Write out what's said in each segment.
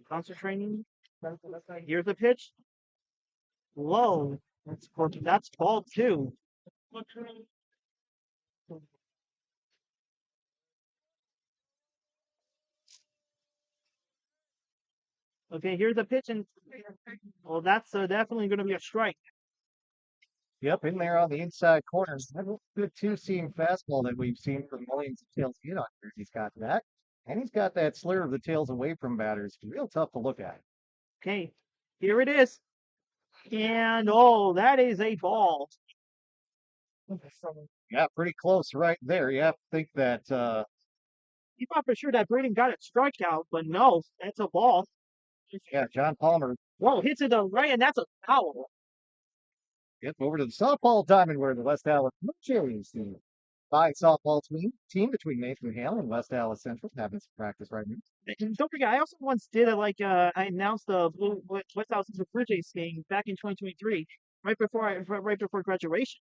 Concentrating. Here's the pitch. Whoa, that's ball two. Okay, here's the pitch, and well, that's definitely going to be a strike. Yep, in there on the inside corner. That's a good two-seam fastball that we've seen from millions of tails hit on here. He's got that. And he's got that slur of the tails away from batters. Real tough to look at. Okay, here it is. And oh, that is a ball. Yeah, pretty close right there. You have to think that You thought for sure that Braden got a strikeout, but no, that's a ball. yeah, John Palmer. Whoa, hits it the right, and that's a foul. Yep, over to the softball diamond where the West Allis Central team. Fine softball team between Nathan Hale and West Allis Central having some practice right now. And don't forget, I also once did I announced the West Allis Central Blue Jays game back in 2023, right before graduation.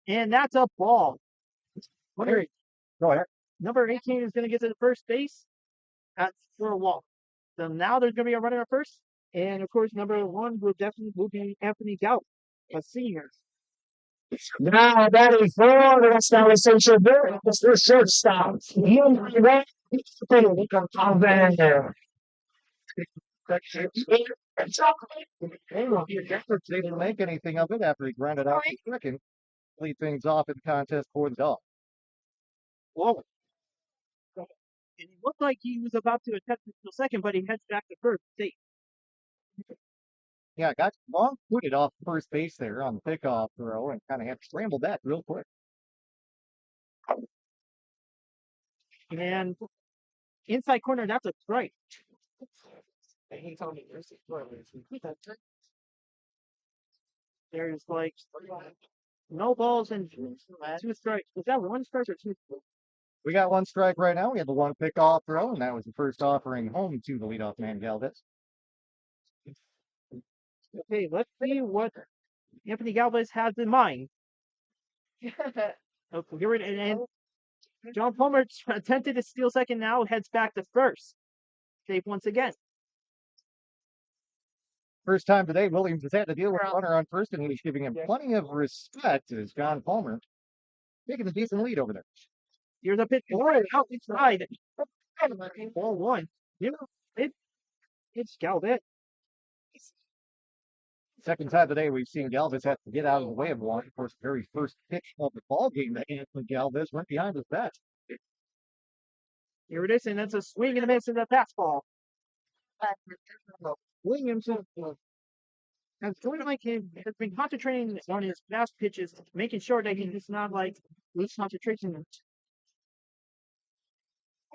And that's a ball. Go ahead. Number 18 is going to get to the first base for a walk. So now there's going to be a runner at first. And of course, number 1 will be Anthony Gallup, a senior. Now batting for the West Allis Central Bulldogs, the shortstop. They didn't make anything of it after he grounded out the second. Lead things off in the contest for the Dogs. Whoa. And it looked like he was about to attempt it to second, but he heads back to first base. Yeah, got long footed off first base there on the pickoff throw and kind of had to scramble back real quick. And inside corner, that's a strike. There's like no balls and 2 strikes. Was that 1 strike or 2? We got 1 strike right now. We had the 1 pickoff throw, and that was the first offering home to the leadoff man, Galvez. Okay, let's see what Anthony Galvez has in mind. Okay, here it and John Palmer attempted to steal second, now heads back to first. Save once again. First time today, Williams has had to deal with a runner on first, and he's giving him plenty of respect as John Palmer taking a decent lead over there. Here's a pitch. Oh, out inside. Ball 1. It's Galvez. Second time today, we've seen Galvez have to get out of the way of one. Of course, the very first pitch of the ball game that Anthony Galvez went behind his bat. Here it is, and that's a swing and a miss in the fastball. Williams has been concentrating on his fast pitches, making sure that he does not lose concentration.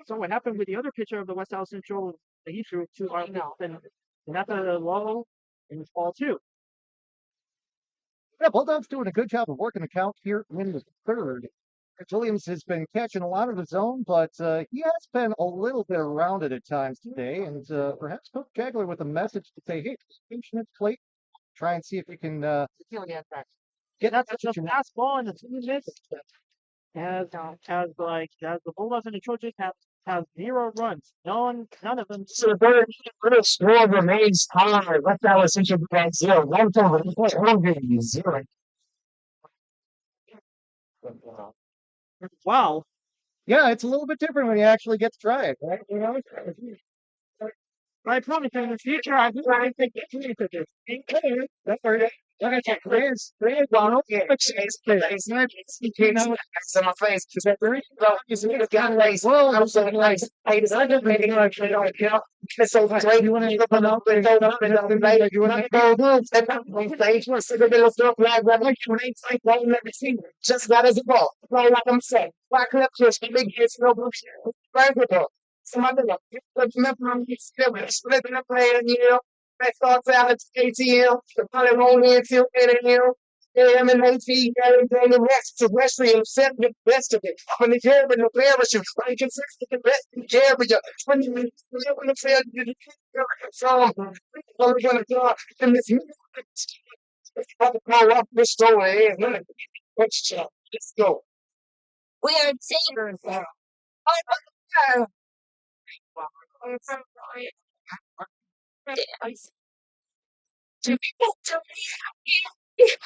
So what happened with the other pitcher of the West Allis Central that he threw to our and that's a low and it's ball 2. Yeah, Bulldogs doing a good job of working the count here in the third. Williams has been catching a lot of his own, but he has been a little bit around it at times today. And perhaps Coach Jagler with a message to say, hey, patient at the plate. Try and see if we can get that fastball and the 2 minutes. As the Bulldogs and the Trojans have 0 runs. None of them. So the score remains high. West Allis Central Bulldogs 0. 0. Wow. Yeah, it's a little bit different when you actually get to try it, right? You know? I promise you in the future, I think That's right. Look at that. There's one. It's not my face. Is that very well? Is it got like, well, I'm so nice. I decided to make it like, I don't care. It's so great. You want to look up and go up and up and later. You want to go move. And I'm going to say, what's the middle stuff like that? Like, you ain't like, well, never seen it. Just that as a ball. Like I'm saying. Why could I just big hits, no bullshit? Right with it. Some other one. But remember, I'm splitting up playing, you know. I thought Alex ATL, the probably only until ATL, AM and AT, and the rest of wrestling and set the best of it. When the Jerry and the parachute, I can fix the best of Jerry. When you when the fair, you from when we're going to talk in this let's power up this story. Let's go. We are takers.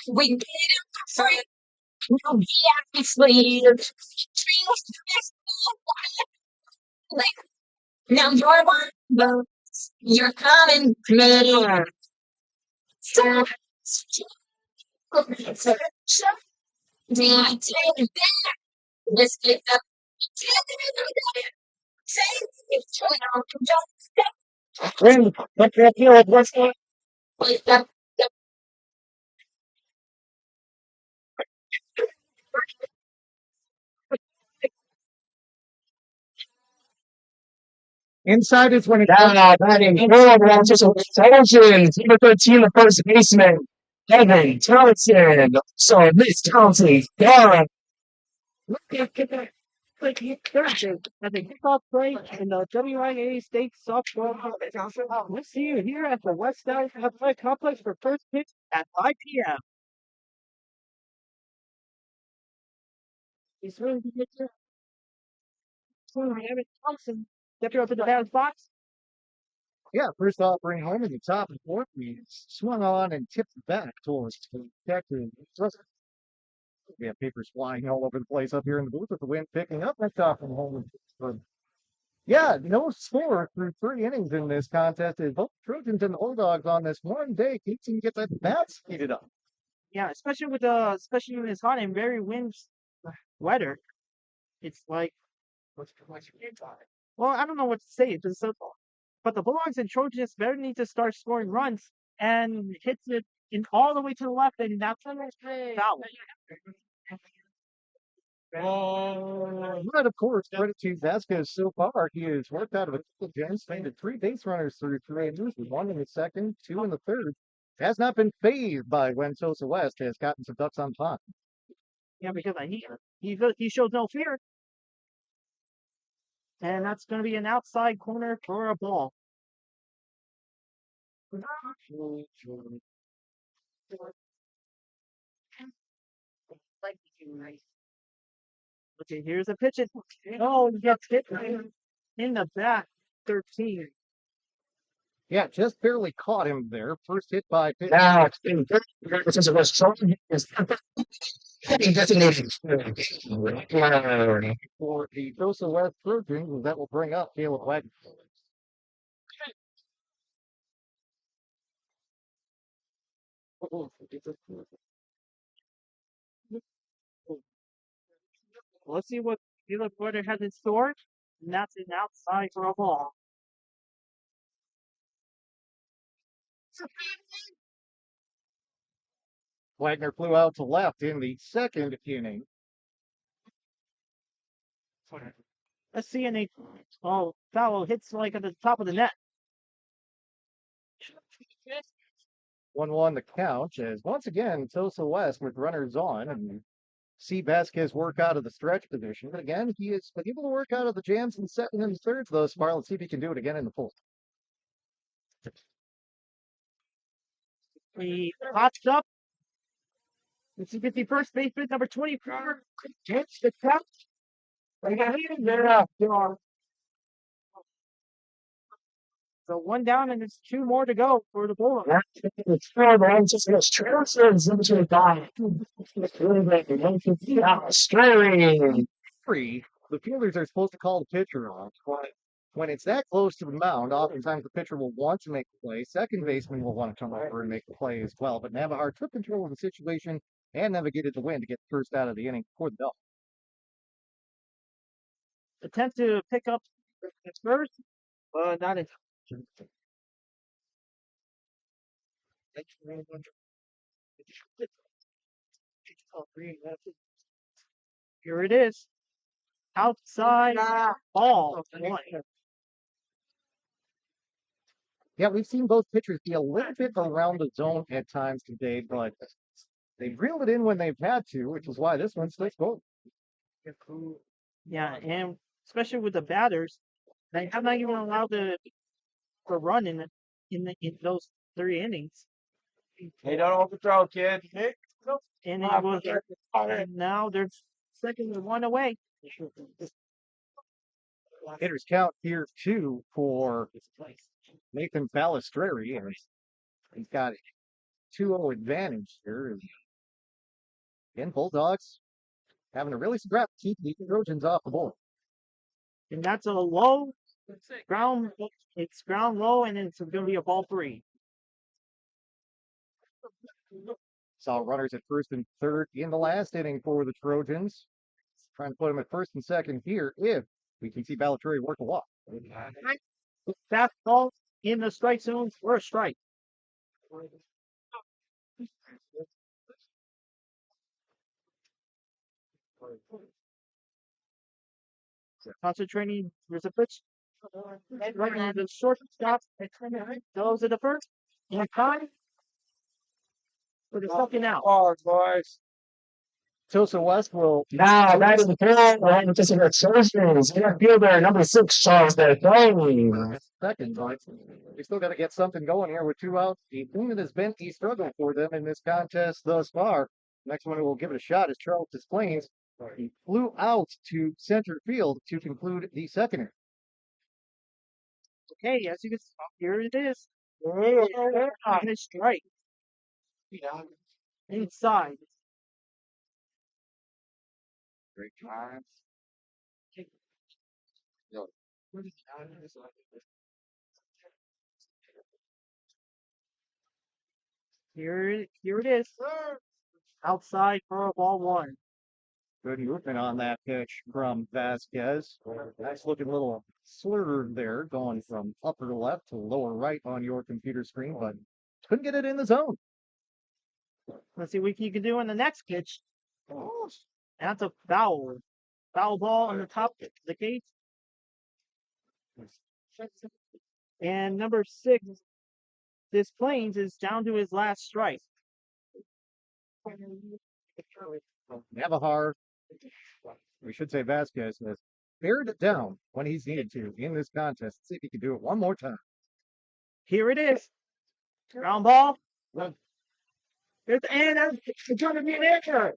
We did it for free. No, he actually like now you're one, but you're coming, man. So, do I take it back? Let's get up. When what you feel like what's going on? Inside is when it Batting forward, Trojans, number 13, the first baseman, Evan Townsend. So Miss Townsend, Darren. At the kickoff play in the WIA State Softball Competition. We'll see you here at the West Allis Athletic Complex for first pitch at 5 p.m. He's really the pitcher. Evan Thompson. Step up in the batter's box. Yeah, first off, bring home in the top of the fourth. We swung on and tipped back towards the catcher. We have papers flying all over the place up here in the booth with the wind picking up. That's off from home. Yeah, no score through 3 innings in this contest. As both Trojans and the Bulldogs on this one day can't seem to get that bat speeded up. Yeah, especially when it's hot and very weather. It's like, what's your well, I don't know what to say. It's just so, but the Bulldogs and Trojans better need to start scoring runs and hits it in all the way to the left, and that's foul. But of course, credit to Vasquez so far. He has worked out of a couple of gems, painted 3 base runners through 3 innings, 1 in the second, 2 in the third. Has not been phased by Wauwatosa West. Has gotten some ducks on pond. Yeah, because he shows no fear. And that's going to be an outside corner for a ball. Okay, here's a pitch. Oh, he gets hit in the back. 13. Yeah, just barely caught him there. First hit by pitch. Now it's been good since it was strong. Heavy designated. For the Tosa West Trojans, that will bring up Caleb Wagner. Let's see what Caleb Wagner has in store. And that's an outside for a ball. Wagner flew out to left in the second inning. Let's see, and foul hits like at the top of the net. 1-1 the count, as once again, Tosa West with runners on, and see Vasquez work out of the stretch position. But again, he is able to work out of the jams in the second and third thus far. Let's see if he can do it again in the fourth. He pops up. It's the 51st baseman, number 24. Hits the catch. So 1 down, and it's 2 more to go for the Bulldogs. Three, the fielders are supposed to call the pitcher off, but when it's that close to the mound, oftentimes the pitcher will want to make the play. Second baseman will want to come over and make the play as well. But Navahar took control of the situation and navigated the win to get the first out of the inning for the Dogs. Attempt to pick up at first, not in. Here it is. Outside ball. Yeah, we've seen both pitchers be a little bit around the zone at times today, but they've reeled it in when they've had to, which is why this one's still going. Yeah, and especially with the batters, they have not even allowed the run in those 3 innings. Hey, don't overthrow, kid. And it was, and now they're second and 1 away. Hitters count here two for Nathan Balistreri, and he's got a 2-0 advantage here. Again, Bulldogs having a really scrap to keep the Trojans off the board. And that's a low ground. It's ground low, and it's going to be a ball 3. Saw runners at first and third in the last inning for the Trojans. Trying to put them at first and second here if we can see Balistreri work a walk. Fastball in the strike zone for a strike. Concentrating. There's a pitch. Right on the shortstop. Goes to the first. In time. For the second out. Oh, boys. Tosa West will Now, that is the third round of our surgeries. Infielder number 6, Charles their playing. second, but we still got to get something going here with 2 outs. The thing that has been a struggle for them in this contest thus far. Next one who will give it a shot is Charles Plains. He flew out to center field to conclude the second inning. Okay, as you can see, here it is. And a strike. Inside. Great time. Here it is. Outside for a ball 1. Good movement on that pitch from Vasquez. Nice looking little slur there going from upper left to lower right on your computer screen, but couldn't get it in the zone. Let's see what you can do on the next pitch. That's a foul. Foul ball on the top of the gate. And number 6, this Plains is down to his last strike. Navahar, we should say Vasquez, has bared it down when he's needed to in this contest. See if he can do it one more time. Here it is. Ground ball. And it's going to be an error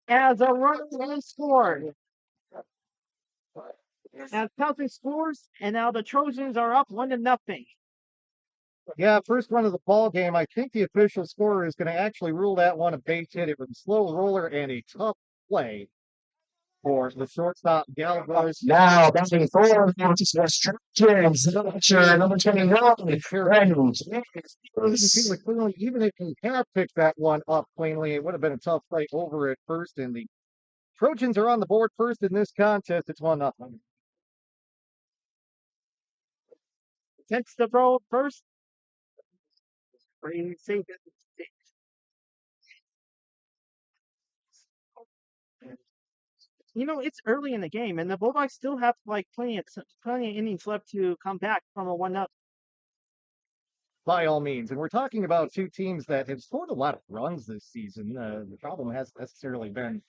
as a run scored. As Celtic scores, and now the Trojans are up 1-0. Yeah, first run of the ball game. I think the official scorer is going to actually rule that one a base hit. It was a slow roller and a tough play for the shortstop Galvez. Now, batting forward, West Trojans, number 21, Clearly, even if he had picked that one up cleanly, it would have been a tough play over at first. And the Trojans are on the board first in this contest. It's 1-0. Takes the throw first. You know, it's early in the game, and the Bulldogs still have like plenty of innings left to come back from a 1-0. By all means, and we're talking about two teams that have scored a lot of runs this season. The problem hasn't necessarily been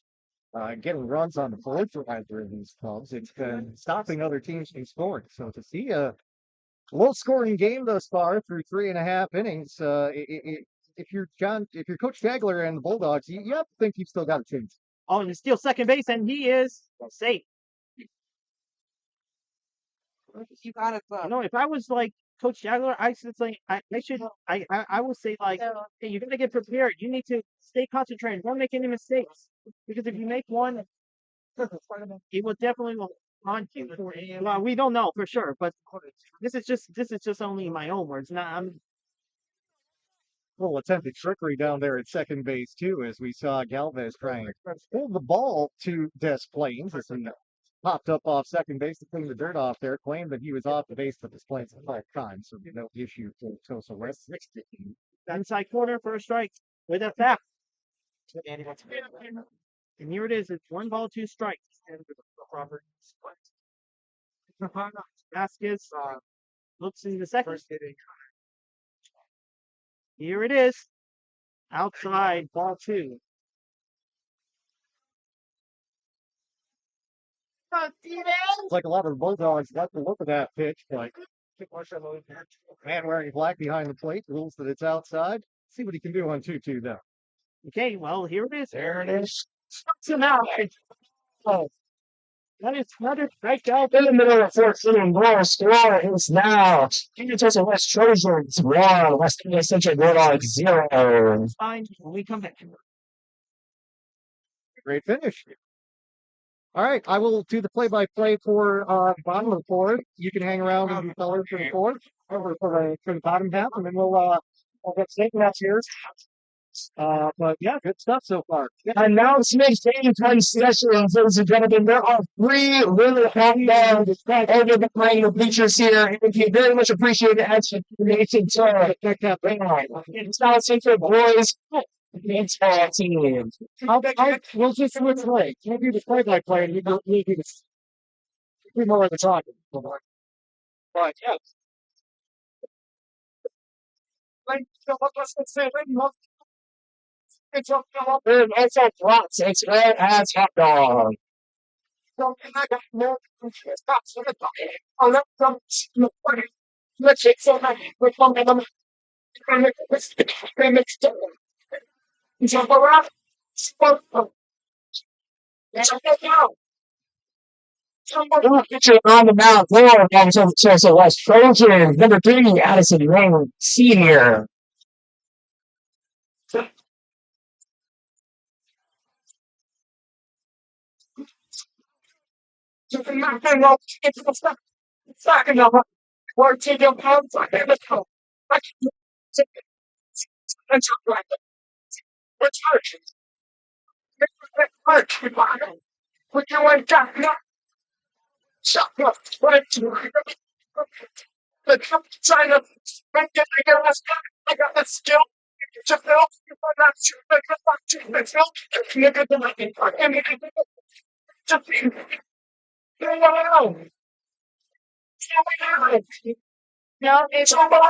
getting runs on the board for either of these clubs. It's been stopping other teams from scoring. So to see a low-scoring game thus far through 3.5 innings, if you're Coach Jagler and the Bulldogs, you have to think you've still got a chance. Oh, and steals second base, and he is safe. You got it. You know, if I was like Coach Jagler, I would say like, hey, you gotta get prepared. You need to stay concentrated. Don't make any mistakes, because if you make one, it will definitely haunt you. Well, we don't know for sure, but this is just only my own words. I'm Little attempted trickery down there at second base too, as we saw Galvez trying to pull the ball to Des Plains. As he popped up off second base to clean the dirt off there, claimed that he was off the base, but Des Plains at 5 times, so no issue for Tosa West. inside corner for a strike with a tap. And here it is. It's 1 ball, 2 strikes. Vasquez looks in the second. Here it is. Outside, ball 2. It's like a lot of the Bulldogs got to look at that pitch, but man wearing black behind the plate rules that it's outside. See what he can do on 2-2 though. Okay, well, here it is. There it is. Starts him out. That is another strikeout. In the middle of the fourth inning, goal score is now Trojans of West Trojans 1, West Allis Central Bulldogs 0. Fine. When we come back. Great finish. All right, I will do the play-by-play for bottom of the fourth. You can hang around and do colors for the fourth, over for the bottom half, and then we'll get statement out here. But yeah, good stuff so far. Yeah. Announcement game time session, ladies and gentlemen. There are 3 little hot dogs over behind the bleachers here. And we very much appreciate the explanation to It's now Central boys. Baseball team. We'll just switch way. We'll do the play-by-play, and you do do more of the talking. But yeah. And also brats. It's red as hot dog. Let's take some jump around. Pitcher on the mound for Central West Trojans, number 3, Addison Rain, senior. I got the skill. Now it's on the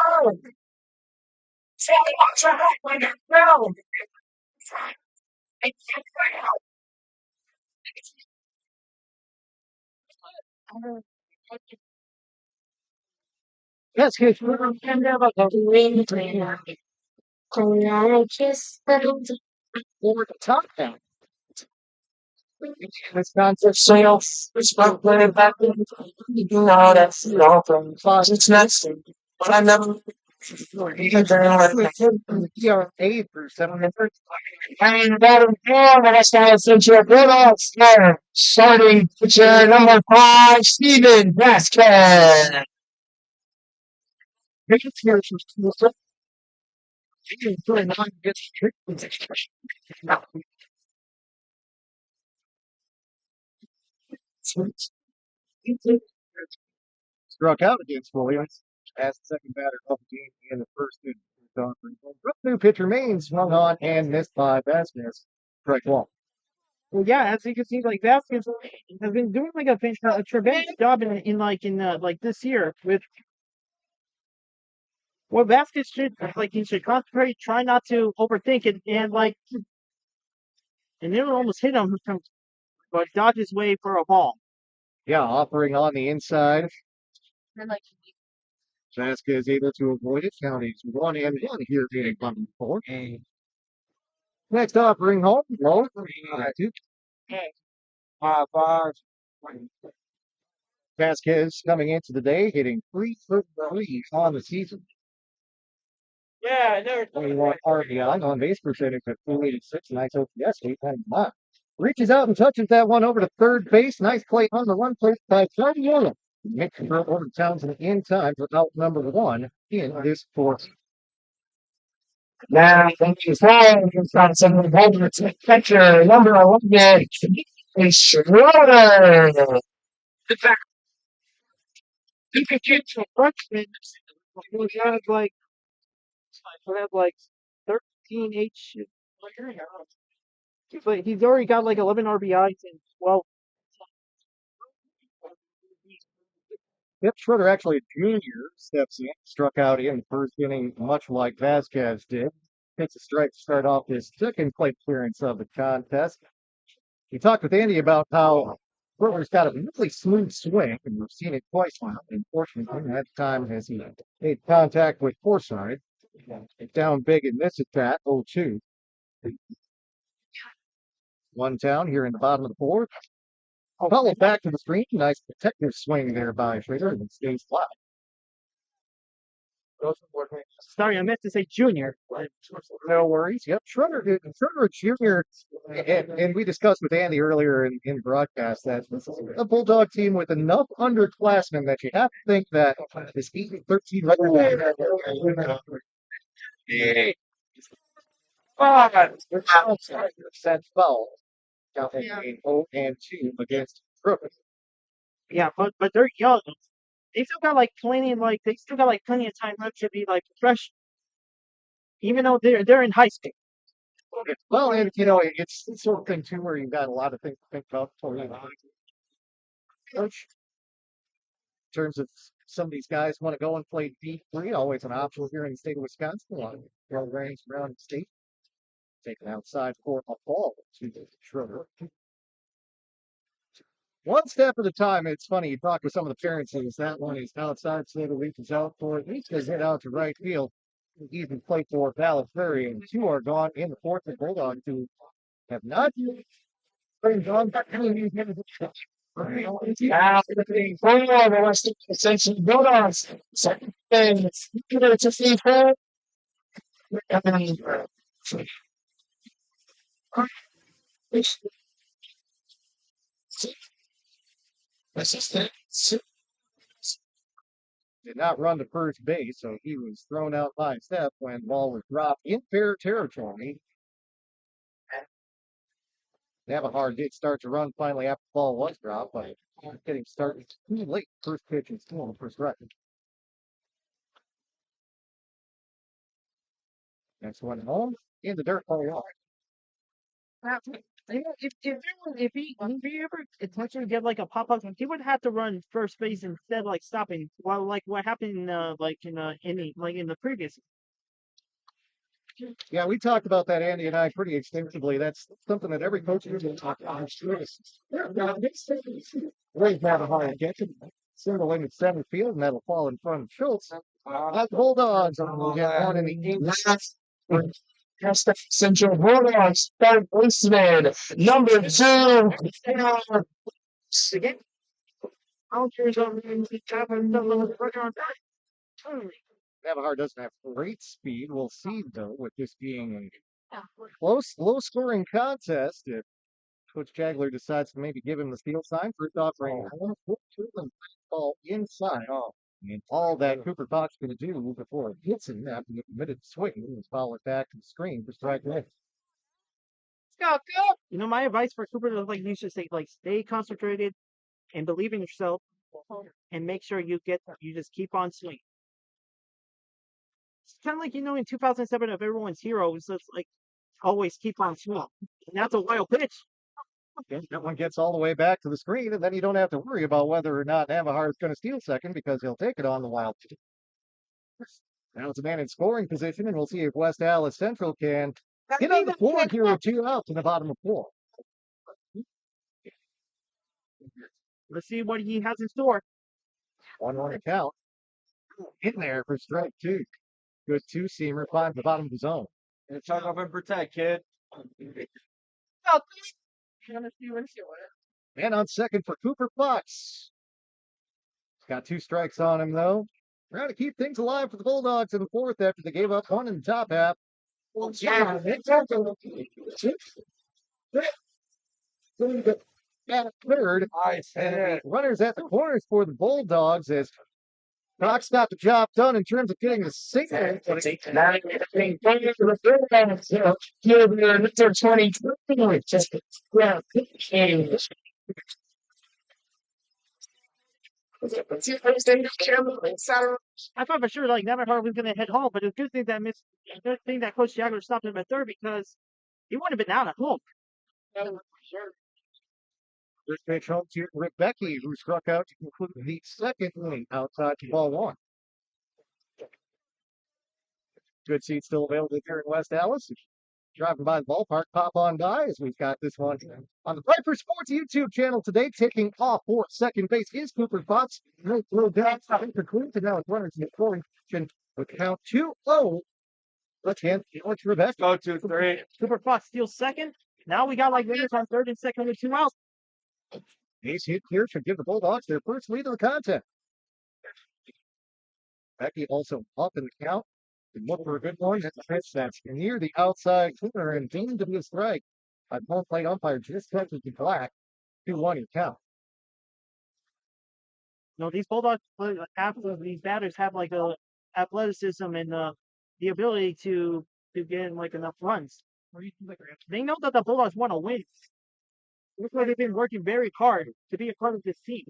Yes, good. Over the top now. Wisconsin sales, which I'm playing back in. You know, that's all from closets next. But I never. ERA through 700. And bottom four, the West Allis Central Bulldogs there. Starting pitcher number 5, Steven Vasquez. Struck out against Williams as the second batter of the game in the first inning. New pitcher Maines swung on and missed by Vasquez. Strike one. Well, yeah, as you can see, like Vasquez has been doing like a tremendous job in this year with. Well, Vasquez should he should concentrate, try not to overthink it, and then almost hit him, but dodge his way for a ball. Yeah, offering on the inside. Vasquez able to avoid it. Counties 1-1 here in bottom four. Next offering home. Low. 2. Vasquez coming into the day, hitting 333 on the season. Yeah, there. 21 RBI on base percentage at 486. Nice OPS, 899. Reaches out and touches that one over to third base. Nice play on the run play by Johnny Yellen. Makes it over Townsend in time for out number 1 in this fourth. Now, he's got some holder to catcher number 11, Schroeder. In fact, you could get to a freshman who has like 13 H. But he's already got like 11 RBIs and 12. Yep, Schroeder, actually a junior, steps in, struck out in the first inning, much like Vasquez did. Takes a strike to start off his second plate clearance of the contest. We talked with Andy about how Schroeder's got a really smooth swing, and we've seen it twice now. Unfortunately, that time has he made contact with Forsythe. Down big in this at bat, 0-2. One down here in the bottom of the fourth. Follow back to the screen. Nice protective swing there by Schrader and stays flat. Sorry, I meant to say junior. No worries. Yep, Schroeder Jr. And we discussed with Andy earlier in broadcast that this is a Bulldog team with enough underclassmen that you have to think that this 8-13 record set foul. Counting 0-2 against Brooklyn. Yeah, but they're young. They still got like plenty of time left to be like fresh, even though they're in high school. Well, and it's the sort of thing too where you've got a lot of things to think about before you coach. In terms of some of these guys want to go and play D3, always an option here in the state of Wisconsin. A lot of programs around the state taken outside for a ball to Schroeder. One step at a time. It's funny, you talk with some of the parents, and that one is outside, so the week is out for it. He's going to head out to right field. He's been played for Valley Prairie, and two are gone in the fourth. The Bulldogs who have not gone back to the West Allis Central Bulldogs. Second thing, to Pfeifer. did not run to first base, so he was thrown out by step when the ball was dropped in fair territory. Navahar did start to run finally after the ball was dropped, but getting started too late. First pitch and still on the first record. Next one home in the dirt ball walk. If he ever intentionally get like a pop up, he would have to run first base instead of like stopping. Well, like what happened in the previous. Yeah, we talked about that, Andy and I, pretty extensively. That's something that every coach is going to talk about. Wait, Navahar gets it. Single in at center field, and that'll fall in front of Schultz. That Bulldogs will get one in the Central Bulldogs, third baseman, number 2. Again, Navahar doesn't have great speed. We'll see, though, with this being a close, low-scoring contest. If Coach Jagler decides to maybe give him the steal sign, first offering ball inside. And all that Cooper Fox going to do before it hits him after the committed swing is follow it back to the screen for strike one. My advice for Cooper is like you should say like stay concentrated and believe in yourself and make sure you just keep on swinging. It's kind of like in 2007 of everyone's heroes, it's like always keep on swinging. And that's a wild pitch. Okay, that one gets all the way back to the screen, and then you don't have to worry about whether or not Navahar is going to steal second because he'll take it on the wild pitch. Now it's a man in scoring position, and we'll see if West Allis Central can get on the board here with 2 outs in the bottom of 4. Let's see what he has in store. 1-1 count. In there for strike 2. Good 2-seamer finds the bottom of the zone. And chuck up and protect, kid. Man on second for Cooper Fox. He's got 2 strikes on him, though. Trying to keep things alive for the Bulldogs in the fourth after they gave up 1 in the top half. And third, and runners at the corners for the Bulldogs as Fox got the job done in terms of getting the single. I thought for sure like Navahar was going to head home, but it was good thing that Coach Jagler stopped him at third because he wouldn't have been out at home. This pitch home to Rick Becky, who struck out to conclude the second inning outside the ball 1. Good seat still available here in West Allis. Driving by the ballpark, pop on by as we've got this one on the Pfeifer Sports YouTube channel today. Taking off for second base is Cooper Fox. No throw down for Queen. Now it's runners in the scoring position with count 2-0. Let's hand it to Rebecca. Go 2-3. Cooper Fox steals second. Now we got like runners on third and second with 2 outs. Base hit here should give the Bulldogs their first lead of the contest. Becky also up in the count. And look for a good one. That's a pitch that's near the outside corner and deemed to be a strike. By home plate umpire just catches the black. 2-1 in count. No, these Bulldogs, half of these batters have like a athleticism and the ability to get in like enough runs. They know that the Bulldogs want to win. Looks like they've been working very hard to be a part of this team.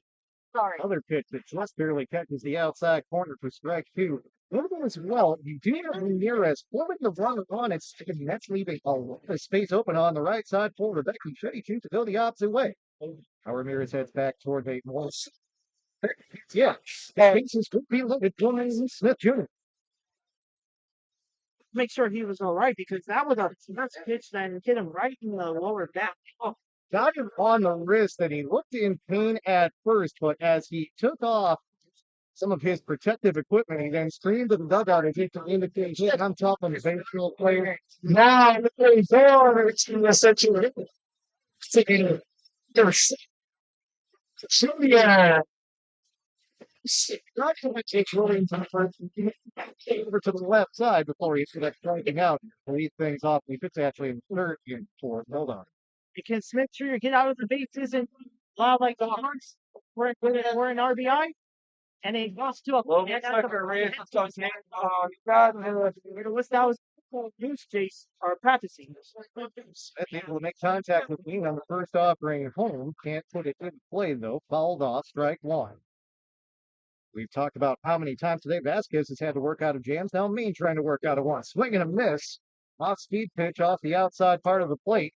Sorry. Other pitch that just barely catches the outside corner for strike 2. Moving as well, you do have Ramirez flipping the runner on its second. That's leaving a lot of space open on the right side for Rebecca. Should he choose to go the opposite way? Now Ramirez heads back toward the more. Yeah, bases could be loaded for Smith Jr. Make sure he was all right because that was a nuts pitch that hit him right in the lower back. Oh, Got him on the wrist and he looked in pain at first, but as he took off some of his protective equipment, he then screamed to the dugout as if to indicate, "Hey, I'm top of the baseball player." Now, looking forward to the situation. Not going to take Williamson first over to the left side before he started striking out to lead things off. He fits actually in third in for Bulldogs. can Smith Jr. get out of the bases and allow like the Hawks for an RBI? And they lost to a Well, looks like a race. West Allis News Chase are practicing. Smith able to make contact with Mean on the first offering home. Can't put it in play though. Fouled off, strike 1. We've talked about how many times today Vasquez has had to work out of jams. Now Mean trying to work out of one. Swing and a miss. Off-speed pitch off the outside part of the plate.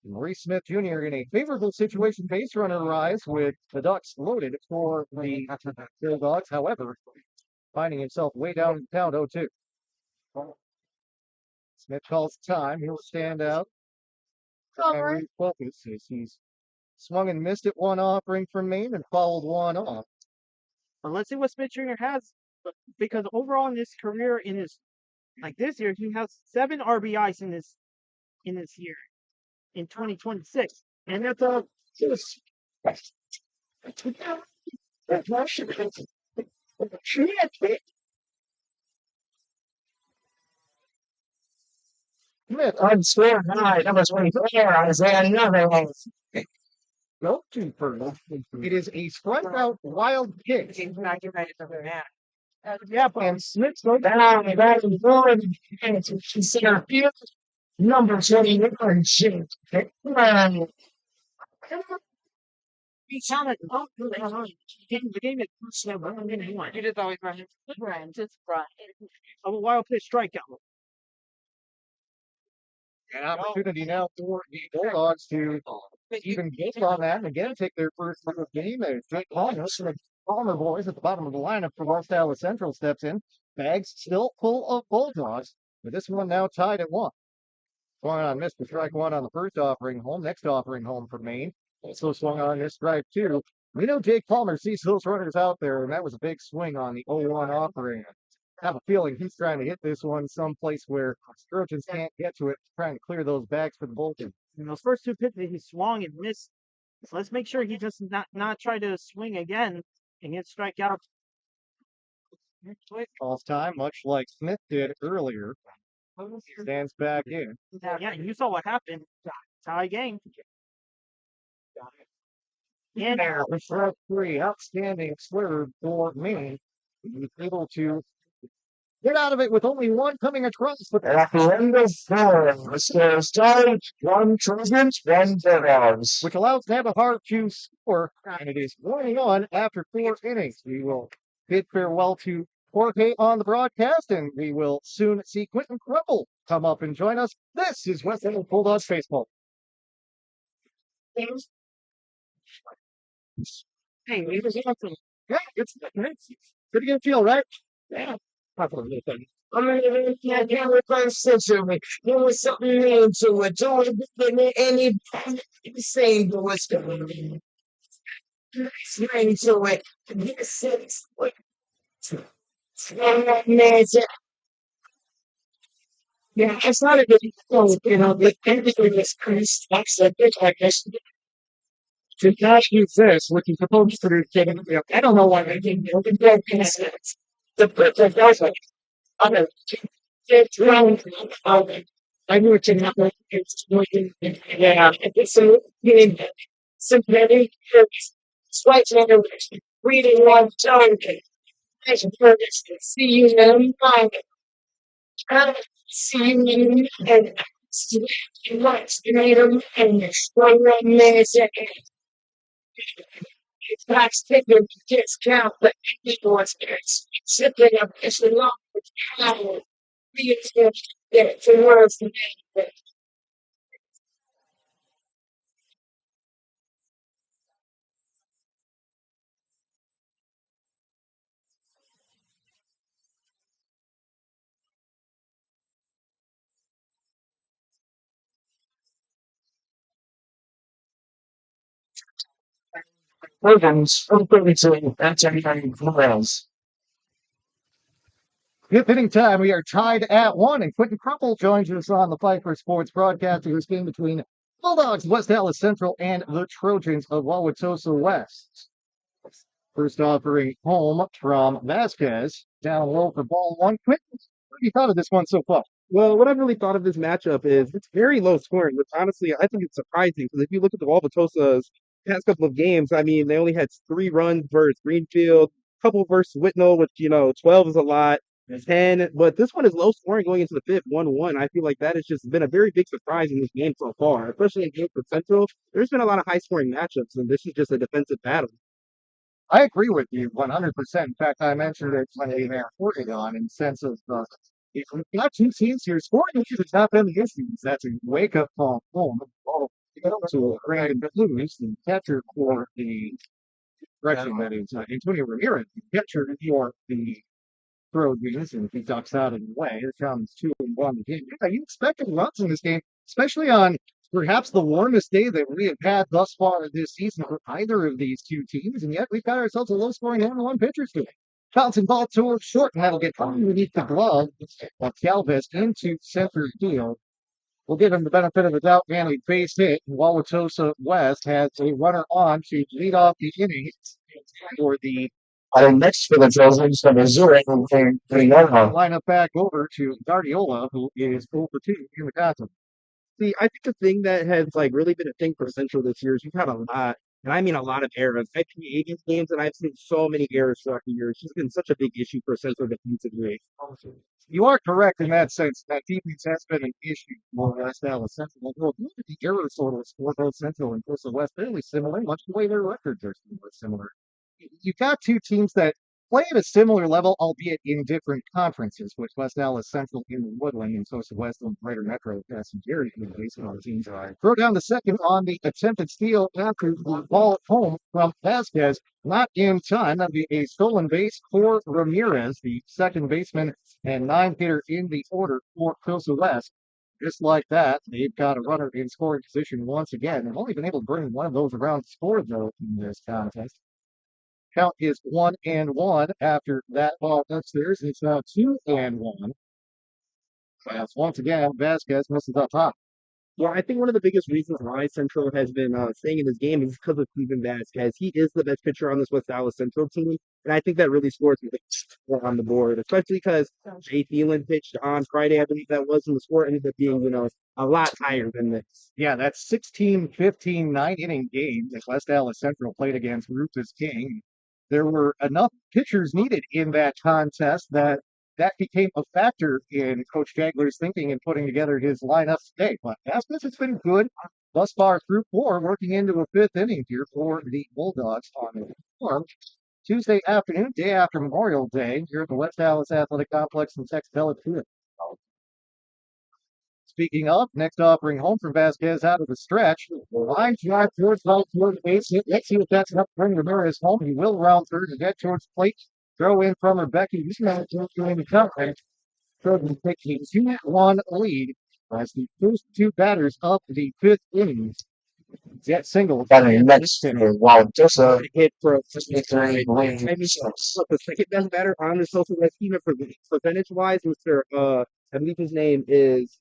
Maurice Smith Jr. in a favorable situation. Base runner rise with the Ducks loaded for the Bulldogs. However, finding himself way down in the count 0-2. Smith calls time. He'll stand out and refocus as he's swung and missed at one offering from Maine and fouled one off. But let's see what Smith Jr. has, because overall in his career, in his like this year, he has 7 RBIs in this year, in 2026, and that's a Smith I'm square high. Number 24. Isaiah another one. go to first. It is a strikeout wild pitch. yeah, but And Smith go down and back and forth. And it's consider field. Number 21. Shit. he sounded the game is one. You just always run it. Brian, just Brian. Of a wild pitch strikeout. An opportunity now for the Bulldogs to even get on that and again take their first run of the game. As Jake Palmer boys at the bottom of the lineup for West Allis Central steps in. Bags still full of Bulldogs, but this one now tied at 1. Swung on missed the strike 1 on the first offering home. Next offering home for Maine. Also swung on this strike 2. We know Jake Palmer sees those runners out there, and that was a big swing on the 0-1 offering. I have a feeling he's trying to hit this one someplace where Trojans can't get to it, trying to clear those bags for the bullpen. In those first 2 pitches, he swung and missed. So let's make sure he does not try to swing again and get strike out. Calls time, much like Smith did earlier. Stands back in. Yeah, you saw what happened. Tie game. And Now, the strike 3, outstanding swerve for Maine. He was able to get out of it with only one coming across. But At the end of 4, the score is tied. 1 Trojans, 1 Bulldogs. which allows to have a hard to score, and it is 1-1 after 4 innings. We will bid farewell to Jorge on the broadcast, and we will soon see Quentin Crumble come up and join us. This is West Allis Bulldogs baseball. hey, it was awesome. Yeah, it's pretty good feel, right? Yeah. I'm going to get a constitution. There was something into it. Do it any same to what's going on. Explain to it. Yes, it's what. Yeah, it's not a good thing, but everything is pretty stuck. So it's like this. to not use this, which is supposed to be, I don't know why they didn't go past it. The person, I'm a it's wrong. I knew it not like it's yeah, it's a meaning sympathetic slight reading one tone. I should see you in see you in and what's the name and one minute second. It's not sticking to discount, but it was simply a piece of law with power. Reinforced that it's a words to me. Programs, that's everything else. Fifth inning time, we are tied at 1, and Quentin Crumple joins us on the Pfeifer Sports broadcast of this game between Bulldogs, West Allis Central, and the Trojans of Wauwatosa West. First offering home from Vasquez, down low for ball 1. Quentin, what have you thought of this one so far? Well, what I've really thought of this matchup is it's very low scoring, which honestly I think it's surprising because if you look at the Wauwatosa's past couple of games, I mean, they only had 3 runs versus Greenfield, couple versus Whitnell, which, 12 is a lot, 10, but this one is low scoring going into the fifth, 1-1. I feel like that has just been a very big surprise in this game so far, especially in games with Central. There's been a lot of high scoring matchups, and this is just a defensive battle. I agree with you 100%. In fact, I mentioned it when we were reporting on in the sense of if we've got 2 teams here scoring to the top end of the issues, that's a wake-up call home. To Brandon Blues, the catcher for the direction that is Antonio Ramirez, the catcher for the Trojans, and he ducks out of the way. It comes 2-1 the game. Yeah, you expected runs in this game, especially on perhaps the warmest day that we have had thus far this season for either of these 2 teams, and yet we've got ourselves a low-scoring 1-1 pitchers today. Bouncing ball towards short, and that'll get underneath the glove of Calvis into center field. We'll give him the benefit of the doubt, and a base hit. Wauwatosa West has a runner on to lead off the inning for the Next for the Trojans for Missouri, lineup back over to Guardiola, who is 0 for 2 in the contest. See, I think the thing that has really been a thing for Central this year is we've had a lot, and I mean a lot of errors. IPA against games, and I've seen so many errors throughout the year. It's just been such a big issue for Central defensively. You are correct in that sense. That defense has been an issue for West Allis Central. Well, look at the error totals for both Central and Coastal West, fairly similar, much the way their records are similar. You've got 2 teams that play at a similar level, albeit in different conferences, which West Allis Central in the Woodland and Coastal West in the Greater Metro has some very good baseball teams. Throw down the second on the attempted steal after the ball home from Vasquez. Not in time. That'd be a stolen base for Ramirez, the second baseman and 9th hitter in the order for Coastal West. Just like that, they've got a runner in scoring position once again. They've only been able to bring one of those around score, though, in this contest. Count is 1-1 after that ball upstairs. It's now 2-1. As once again, Vasquez misses up top. Well, I think one of the biggest reasons why Central has been staying in this game is because of Cleveland Vasquez. He is the best pitcher on this West Allis Central team, and I think that really scores on the board, especially because Jay Thielen pitched on Friday, I believe that was, and the score ended up being, a lot higher than this. Yeah, that's 16-15 9-inning game that West Allis Central played against Rufus King. There were enough pitchers needed in that contest that became a factor in Coach Jagler's thinking and putting together his lineup today. But Vasquez has been good thus far through 4, working into a 5th inning here for the Bulldogs on the farm. Tuesday afternoon, day after Memorial Day, here at the West Allis Athletic Complex in Texas. Speaking of, next offering home from Vasquez out of the stretch. Line drive towards right toward the base hit. Let's see if that's enough to bring Ramirez home. He will round third and get towards the plate. Throw in from Rebecca. He's not doing the coverage. Trojans take a 2-1 lead as the first 2 batters of the 5th inning. That single. Next to Wauwatosa Hit for victory. the second best batter on this social West team for percentage wise, Mr. I believe his name is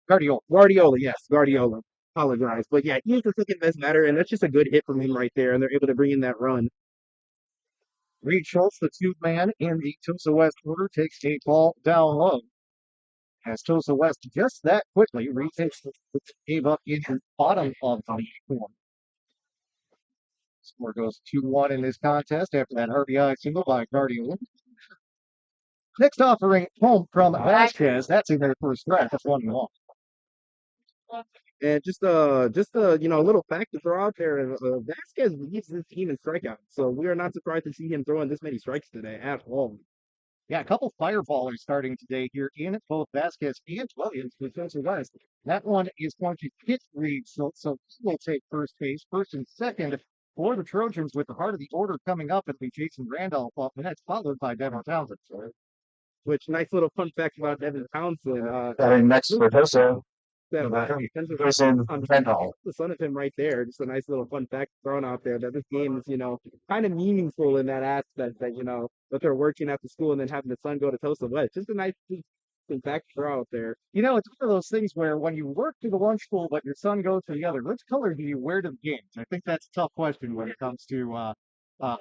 Guardiola. Guardiola. Yes, Guardiola. apologize. But yeah, he's the second best batter, and that's just a good hit from him right there, and they're able to bring in that run. Reed Schultz, the two-man in the Tosa West order, takes a ball down low. As Tosa West just that quickly retakes the game up in the bottom of the form. Score goes 2-1 in this contest after that RBI single by Guardian. Next offering home from Vasquez. That's in their first strike. That's 1-1. And a little fact to throw out there: Vasquez leads this team in strikeouts, so we are not surprised to see him throwing this many strikes today at all. Yeah, a couple fireballers starting today here in both Vasquez and Williams with Tosa West. That one is going to hit Reed, so he'll take first base, first and second for the Trojans with the heart of the order coming up at the Jason Randolph off the next, followed by Devin Townsend. Which nice little fun fact about Devin Townsend. Next for Tosa. The son of him right there. Just a nice little fun fact thrown out there that this game is, kind of meaningful in that aspect that, that they're working at the school and then having the son go to Tosa West. Just a nice fun fact to throw out there. It's one of those things where when you work to the one school but your son goes to the other, which color do you wear to the games? I think that's a tough question when it comes to a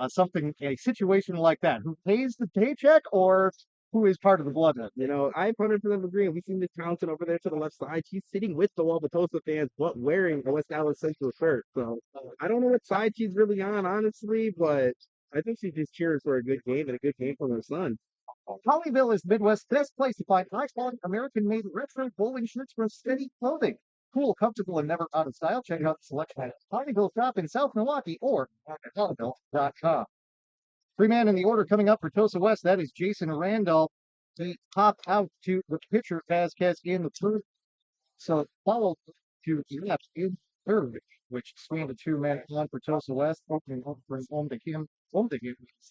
situation like that. Who pays the paycheck or who is part of the bloodline? I 100% agree. We see the Townsend over there to the left side. She's sitting with the Wauwatosa fans, but wearing a West Allis Central shirt. So I don't know what side she's really on, honestly, but I think she just cheers for a good game and a good game from her son. Hollyville is Midwest's best place to find high-quality American-made retro bowling shirts from Steady Clothing. Cool, comfortable, and never out of style. Check out the selection at Hollyville Shop in South Milwaukee or at hollyville.com. Three-man in the order coming up for Tosa West. That is Jason Randolph. He popped out to the pitcher, Vasquez, in the first. So followed to left in third, which swung the two-man one for Tosa West. Opening up for home to him.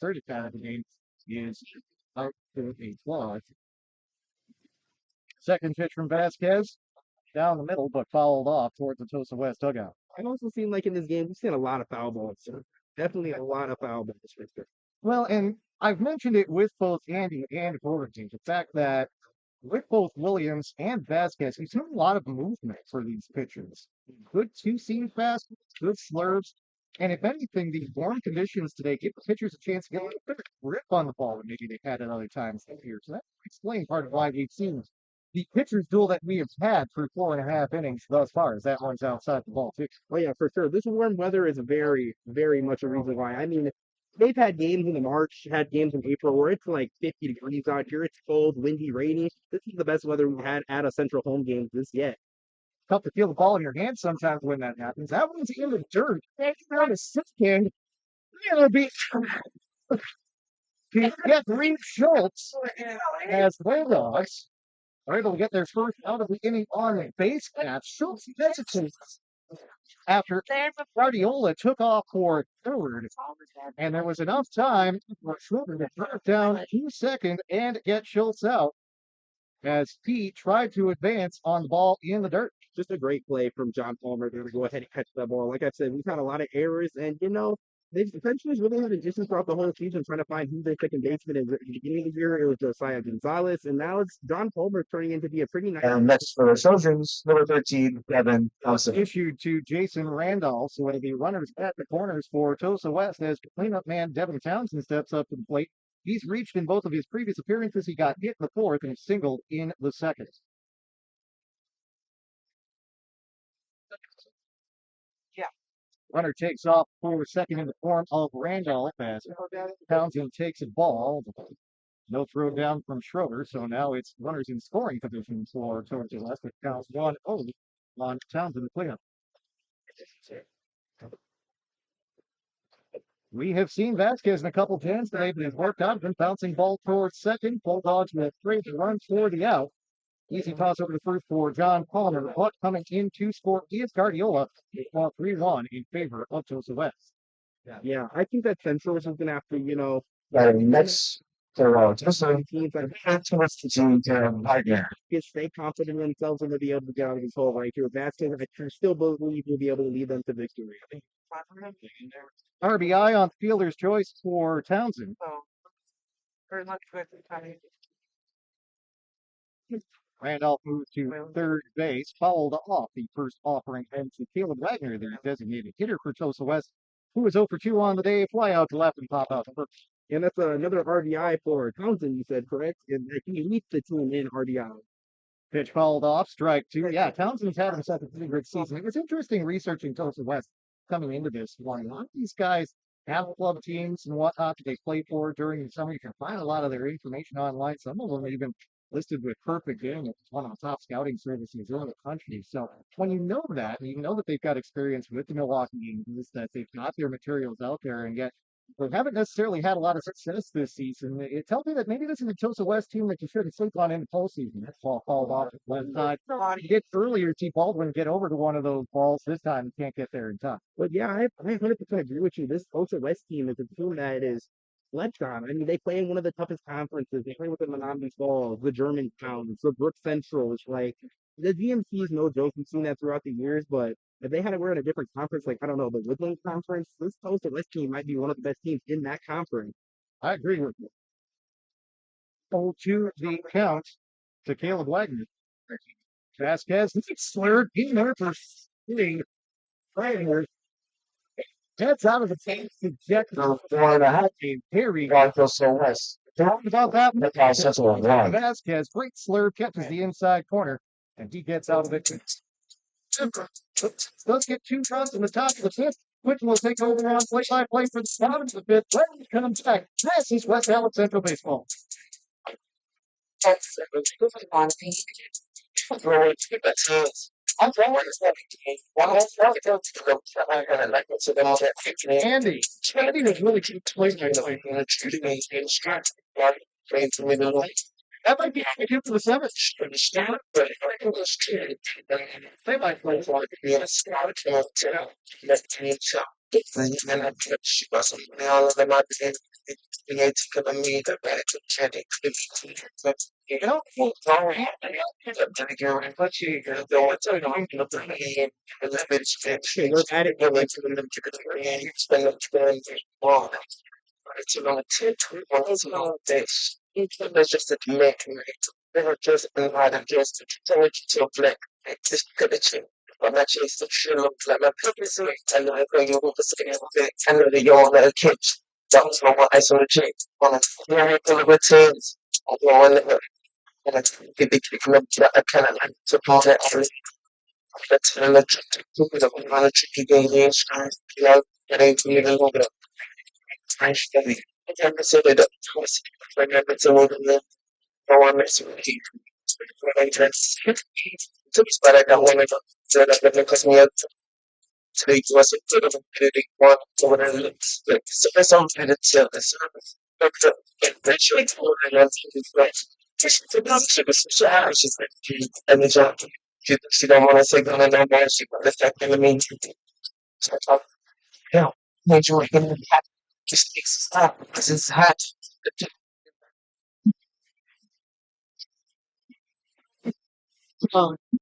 Third at bat of the game is out to a fly. Second pitch from Vasquez. Down the middle, but fouled off towards the Tosa West dugout. I've also seen, in this game, we've seen a lot of foul balls. Definitely a lot of foul balls. Well, and I've mentioned it with both Andy and Gordon, the fact that with both Williams and Vasquez, we've seen a lot of movement for these pitchers. Good two-seam fastballs, good slurves, and if anything, these warm conditions today give the pitchers a chance to get a little bit of grip on the ball than maybe they've had at other times this year. So that explains part of why we've seen the pitcher's duel that we have had for 4.5 innings thus far, as that one's outside the ball, too. Oh, yeah, for sure. This warm weather is very, very much a reason why. I mean, they've had games in March, had games in April where it's 50 degrees out here. It's cold, windy, rainy. This is the best weather we've had at a Central home game this yet. Tough to feel the ball in your hand sometimes when that happens. That one's in the dirt. That's not a second. It'll be get Reed Schultz as Bulldogs are able to get their first out of the inning on the base path. Schultz hesitates after Guardiola took off for third, and there was enough time for Schroeder to drop down to second and get Schultz out as he tried to advance on the ball in the dirt. Just a great play from John Palmer there to go ahead and catch that ball. Like I said, we've had a lot of errors, and they've essentially really had an issue throughout the whole season trying to find who's their second baseman. In the beginning of the year, it was Josiah Gonzalez, and now it's John Palmer turning into be a pretty nice. And next for the Trojans, number 13, Devin Townsend. Issued to Jason Randolph, so it'll be runners at the corners for Tosa West as cleanup man Devin Townsend steps up to the plate. He's reached in both of his previous appearances. He got hit in the fourth and singled in the second. Runner takes off for second in the form of Randolph as Townsend takes a ball. No throw down from Schroeder, so now it's runners in scoring position for Tosa West. It counts 1-0 on Townsend cleanup. We have seen Vasquez in a couple pins today, but he's worked out. Been bouncing ball towards second. Bulldogs with 3 runs for the out. Easy toss over the first for John Palmer. But coming in to score is Guardiola. 3-1 in favor of Tosa West. Yeah, I think that Central is going to have to, Next for Tosa, teams like stay confident in themselves and they'll be able to get out of this hole right here. Vasquez, I still believe will be able to lead them to victory. RBI on fielder's choice for Townsend. Randolph moved to third base, fouled off the first offering and to Caleb Wagner, the designated hitter for Tosa West, who was 0 for 2 on the day, fly out to left and pop out to first. And that's another RBI for Townsend, you said, correct? And he leads the team in RBI. Pitch fouled off, strike two. Yeah, Townsend's had himself a pretty good season. It was interesting researching Tosa West coming into this one. A lot of these guys have club teams and whatnot that they play for during the summer. You can find a lot of their information online. Some of them even listed with perfect game. It's one of the top scouting services in the country. So when you know that, and you know that they've got experience with the Milwaukee Indians, that they've got their materials out there, and yet they haven't necessarily had a lot of success this season. It tells me that maybe this is a Tosa West team that you shouldn't sleep on in the postseason. That ball fouled off the left side. You get earlier, T. Baldwin get over to one of those balls. This time, he can't get there in time. But yeah, I 100% agree with you. This Tosa West team is a team that is slept on. I mean, they play in one of the toughest conferences. They play with the Menominee Falls, the Germantowns, the Brook Central. It's like the GMC is no joke. We've seen that throughout the years, but if they had to wear in a different conference, like, I don't know, the Woodland Conference, this Tosa West team might be one of the best teams in that conference. I agree with you. 0-2 the count to Caleb Wagner. Vasquez slurred in there for hitting Wagner. Heads out of the game to jet the 4.5 game. Perry Wauwatosa West. talked about that. Central Bulldogs. Vasquez, great slurve, catches the inside corner, and he gets out of it. Does get 2 runs in the top of the fifth. Quinton will take over on play-by-play for the bottom of the fifth. When he comes back, this is West Allis Central Baseball. Andy has really kept playing that might be a hit for the seventh. They might play for you know, it's just a make they were just invited just to tell it to black. Just could have I'm actually so sure like my purpose and I think you will say and the young little kids. That was my eyes on the chick. On a very good teams. I don't want to and I get the kick from I kind of like to pull that that's an electric to a tricky game games. You know, it ain't me a little bit. I study. I can't consider that. I never told them. No one makes it really when I dress. But I don't want to set up and because me up to the US to the one to what it looks like. So there's something to tell the service. Eventually, I love to do just to know the hours is like and the job. She don't want to say no, no, no, she want to fact in the meantime. So I thought, yeah, made you work in the hat. Just takes stop because it's hot.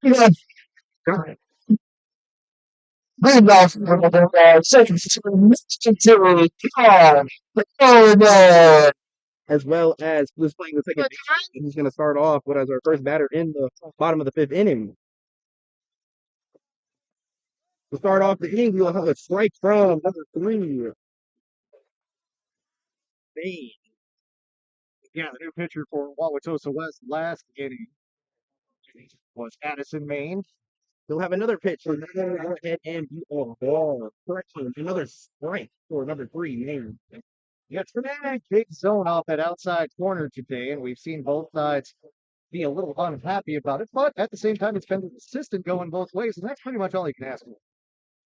Yeah. We lost second to As well as who's playing the second base. He's going to start off with as our first batter in the bottom of the fifth inning. To start off the inning, we'll have a strike from number 3. Bain. yeah, the new pitcher for Wauwatosa West last inning was Addison Main. He'll have another pitch for another head and ball. Correction, another strike for number 3, Main. Yeah, dramatic big zone off that outside corner today, and we've seen both sides be a little unhappy about it, but at the same time, it's been consistent going both ways, and that's pretty much all you can ask for.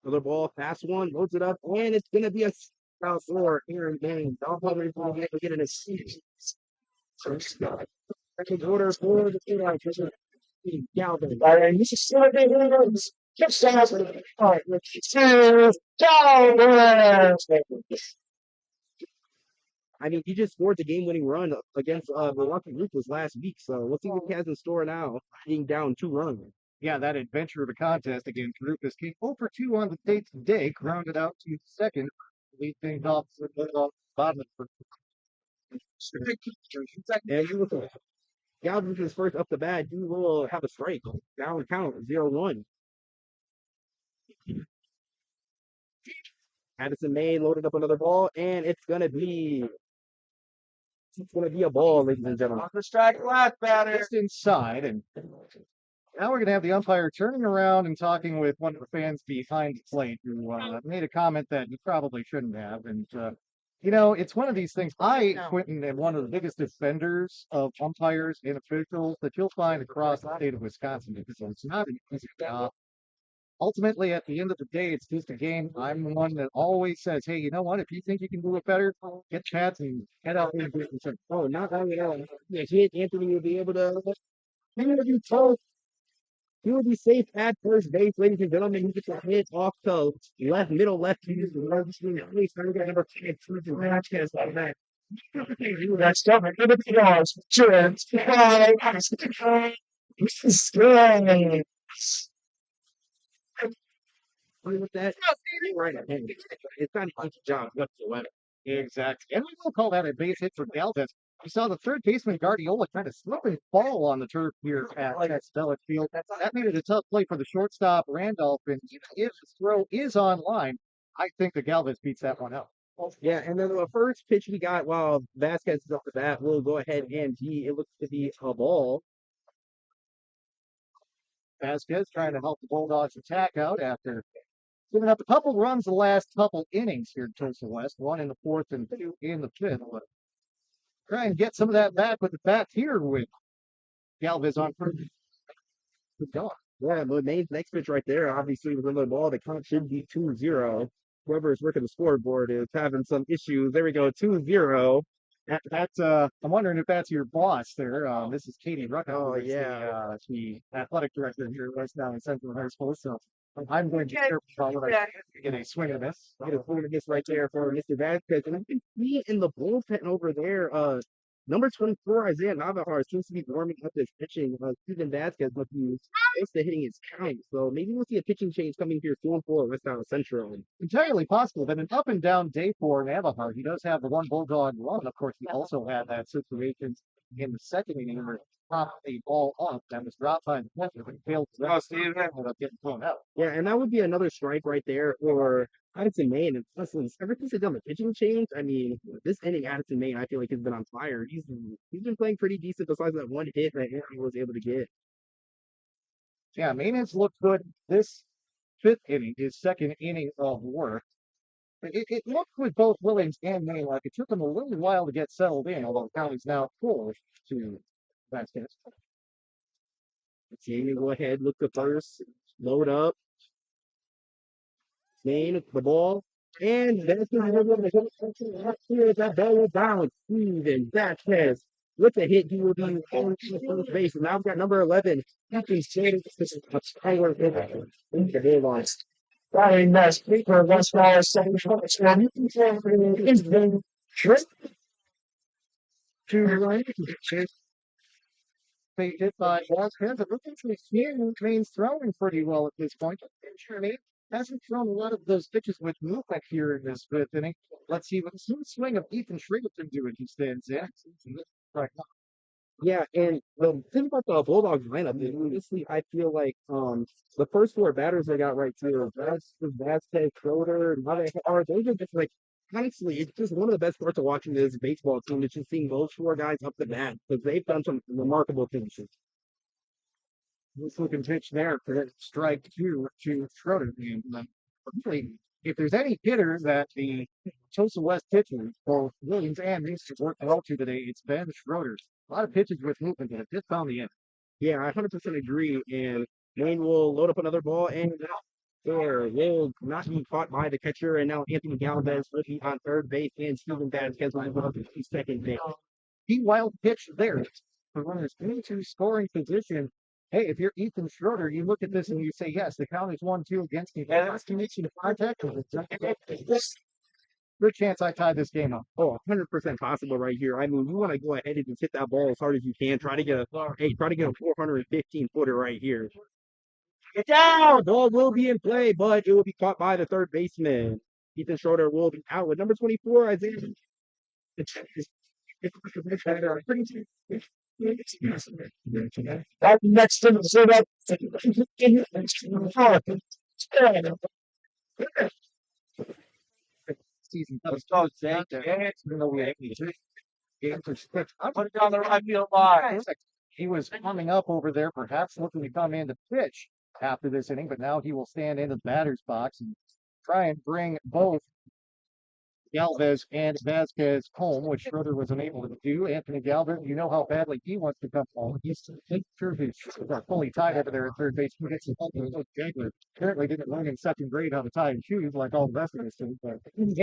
Another ball, fast one, loads it up, and it's going to be a strikeout for Aaron Bain. Doghouse is going to get in a seat. Second order for the two-out pitcher, Galvin. This is Sunday Winners. Just as a part with 2 Tigers. I mean, he just scored the game-winning run against Milwaukee Ruthless last week, so we'll see what he has in store now, being down 2 runs. Yeah, that adventure of a contest against Rufus came 0 for 2 on the date today, grounded out to second. Lead things off with the bottom of the And Galvin is first up the bat, he will have a strike. Down count 0-1. Addison May loaded up another ball, and it's gonna be a ball, ladies and gentlemen. On the strike last batter. Just inside, and now we're going to have the umpire turning around and talking with one of the fans behind the plate who made a comment that he probably shouldn't have. And, it's one of these things. Quentin, am one of the biggest defenders of umpires and officials that you'll find across the state of Wisconsin because it's not an easy job. Ultimately, at the end of the day, it's just a game. I'm the one that always says, hey, you know what? If you think you can do it better, get chats and head out there and do it yourself. Oh, not only that, yeah, he Anthony will be able to. He will be told. He will be safe at first base, ladies and gentlemen. He gets a hit off to left, middle left. He's number 10, Trojan Vasquez on that. That's coming to the Dogs. Trojans of Wauwatosa West. With that, right ahead. It's not an easy job whatsoever. Exactly. And we will call that a base hit for Galvez. We saw the third baseman Guardiola kind of slip and fall on the turf here at Stellar Field. That made it a tough play for the shortstop, Randolph. And if his throw is on line, I think the Galvez beats that one out. Yeah, and then the first pitch we got while Vasquez is up the bat will go ahead and it looks to be a ball. Vasquez trying to help the Bulldogs attack out after giving up a couple runs the last couple innings here at Tulsa West, one in the fourth and two in the fifth. Try and get some of that back with the bat here with Galvez on first. Good dog. Yeah, but Maine's next pitch right there, obviously, with another ball, the count should be 2-0. Whoever is working the scoreboard is having some issues. There we go, 2-0. That's I'm wondering if that's your boss there. This is Katie Rucka. Oh, yeah. The athletic director here at West Allis Central High School. So I'm going to be careful about what I get a swing of this. Get a swing of this right there for Mr. Vasquez. And I think he in the bullpen over there, number 24, Isaiah Navajar, seems to be warming up his pitching. Steven Vasquez must be close to hitting his count. So maybe we'll see a pitching change coming here soon for West Allis Central. Entirely possible, but an up and down day for Navajar. He does have the one Bulldog run. Of course, he also had that situation in the second inning where popped a ball up that was dropped by the catcher, but failed to ended up getting thrown out. Yeah, and that would be another strike right there for Addison Maine. And listen, ever since they've done the pitching change, I mean, this inning, Addison Maine, I feel like has been on fire. He's been playing pretty decent besides that one hit that he was able to get. Yeah, Maine has looked good this fifth inning, his second inning of work. It looked with both Williams and Maine like it took them a little while to get settled in, although the count is now 4-2. Vasquez. Jamie, go ahead, look the first, load up. Maine, the ball, and that's that ball will bounce. Steven Vasquez with the hit, he will be on first base. Now we've got number 11. Very nice paper, West Allis Central. Is the trip to the right. They hit by Vasquez. It looks like Maine's throwing pretty well at this point. Maine hasn't thrown a lot of those pitches with movement here in this fifth inning. Let's see what the smooth swing of Ethan Schrager can do when he stands in. Right now. Yeah, and the thing about the Bulldogs lineup is honestly, I feel like the first four batters they got right here, Vasquez, Schroeder, those are just like honestly, it's just one of the best parts of watching this baseball team is just seeing those four guys up the bat because they've done some remarkable things. This looking pitch there for strike two to Schroeder. If there's any hitter that the Tulsa West pitchers, both Williams and Reese, have worked well to today, it's Ben Schroeder. A lot of pitches with movement that have just found the end. Yeah, I 100% agree. And Wayne will load up another ball and there will not be caught by the catcher. And now Anthony Galvez will be on third base and Steven Vasquez will move up to second base. He wild pitch there. The runners into scoring position. Hey, if you're Ethan Schroeder, you look at this and you say, yes, the count is 1-2 against me. And that's connection to contact. Good chance I tie this game up. Oh, 100% possible right here. I mean, you want to go ahead and just hit that ball as hard as you can. Try to get a 415 footer right here. Get down! Ball will be in play, but it will be caught by the third baseman. Ethan Schroeder will be out with number 24, Isaiah. That next to the that Season Let's go, Zach. even though we had games are switched. Put it on the right field line. He was coming up over there, perhaps looking to come in to pitch after this inning, but now he will stand into the batter's box and try and bring both Galvez and Vasquez home, which Schroeder was unable to do. Anthony Galvez, you know how badly he wants to come home. He's sure his shoes are fully tied over there at third base. He gets the help of Coach Jagler. Apparently didn't learn in second grade how to tie his shoes like all the rest of us do, but he's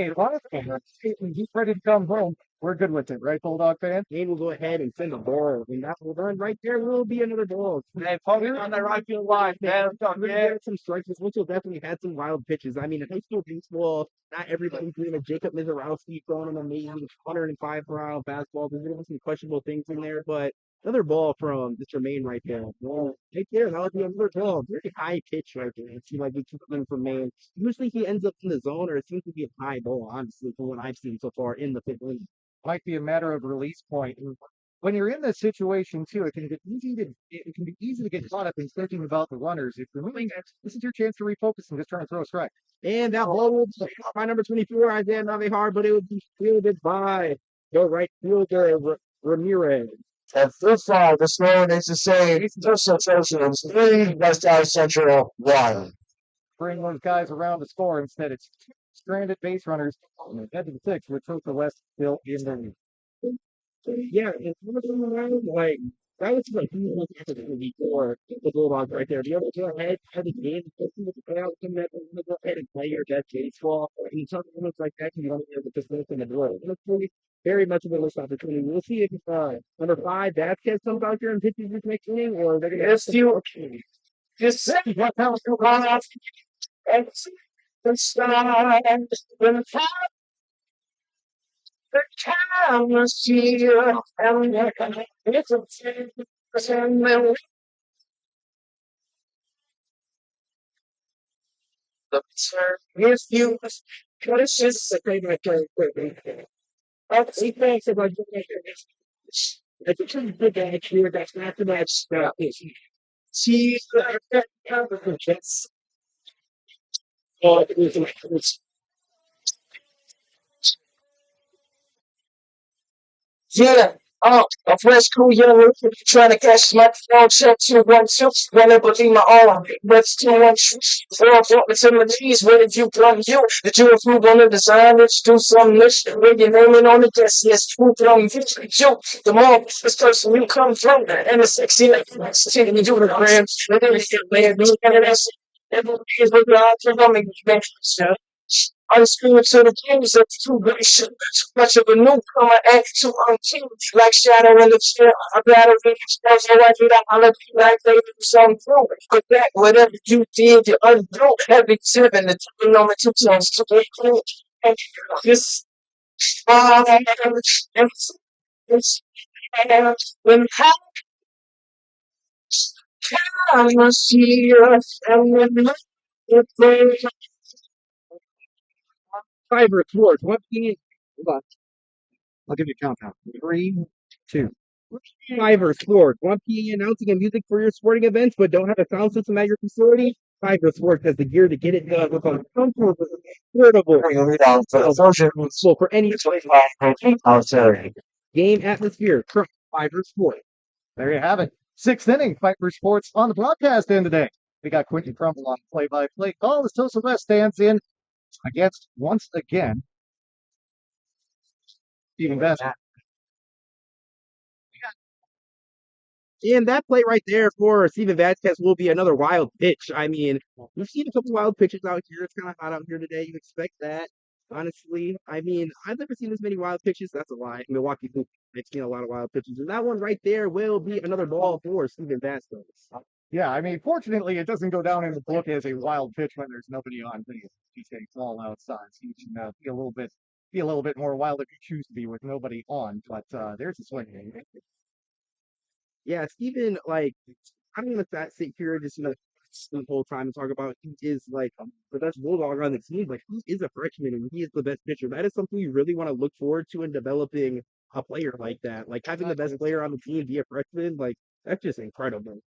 ready to come home. We're good with it, right, Bulldog fans? Kane will go ahead and send a ball, and that will run right there will be another ball. Hey, put it on the right field line, man. We're gonna get some strikes. Mitchell definitely had some wild pitches. I mean, in high school baseball, not everybody's doing a Jacob Mizorowski throwing an amazing 105 mile fastball. There's been some questionable things in there, but another ball from the Tremaine right there. Well, right there, that would be another ball. Very high pitch right there. It seemed like we took him from Maine. Usually he ends up in the zone, or it seems to be a high ball, honestly, from what I've seen so far in the fifth inning. Might be a matter of release point. And when you're in this situation too, it can be easy to get caught up in thinking about the runners. If you're moving, this is your chance to refocus and just try and throw a strike. And that ball will be by number 24, Isaiah Navehar, but it would be fielded by the right fielder, Ramirez. And this far, the score is the same. Tulsa Trojans 3, West Allis Central 1. Bring those guys around to score. Instead, it's two stranded base runners in the head of the sixth with Tulsa West still in the lead. Yeah, and around, like, that was like before the Bulldogs right there. Be able to go ahead, have the game, with the crowd, go ahead and play your best baseball. And something looks like that, you don't have to just open the door. It's really very much of a missed opportunity. We'll see if number 5, Vasquez comes out here and pitches this next inning, or they're going to It's you. Just say what comes to mind. And the stars when the time was here. And it's a and the turn is you. It's just a great record. He thinks about I think some good match here. That's not the match stuff. See, yeah. Oh, a fresh cool young lady trying to catch my phone check 212. Wanna believe my own. That's 212. Four apartments in my knees. Where did you from you? Did you improve on the design? Did you do some niche? When you're naming on the guest list, who from you? You, the mom, this person you come from, and the sexy taking you to the gram. And then you get laid, me, and that's every day is what you're out to me, man. I'm screaming to the kings of too great shit. Too much of a newcomer and too unclean. Like shadow in the chair. I'd rather be exposed to what you got. I'll let you like they do something through. But that, whatever you did, you undo. Every tip and the tipping on the 2 times to get clean. And this, and when time was here, and when it Pfeifer Sports, 1 p.m. Hold on. I'll give you a countdown. 3, 2. Pfeifer Sports, 1 p.m. announcing and music for your sporting events, but don't have a sound system at your facility. Pfeifer Sports has the gear to get it done with a comfortable, affordable, for any game atmosphere. Pfeifer Sports. There you have it. 6th inning, Pfeifer Sports on the broadcast end today. We got Quentin Crumble on play-by-play call as Tulsa West stands in against, once again, Stephen Best. And that play right there for Steven Vasquez will be another wild pitch. I mean, we've seen a couple wild pitches out here. It's kind of hot out here today. You expect that, honestly. I mean, I've never seen this many wild pitches. That's a lie. Milwaukee Bull, I've seen a lot of wild pitches. And that one right there will be another ball for Steven Vasquez. Yeah, I mean, fortunately, it doesn't go down in the book as a wild pitch when there's nobody on base. He's a ball outside, so you can be a little bit more wild if you choose to be with nobody on. But there's a swing. Yeah, Steven, like, I don't know if that sit here just the whole time and talk about he is like the best Bulldog on the team. Like, he is a freshman and he is the best pitcher. That is something you really want to look forward to in developing a player like that. Like having the best player on the team be a freshman, like that's just incredible.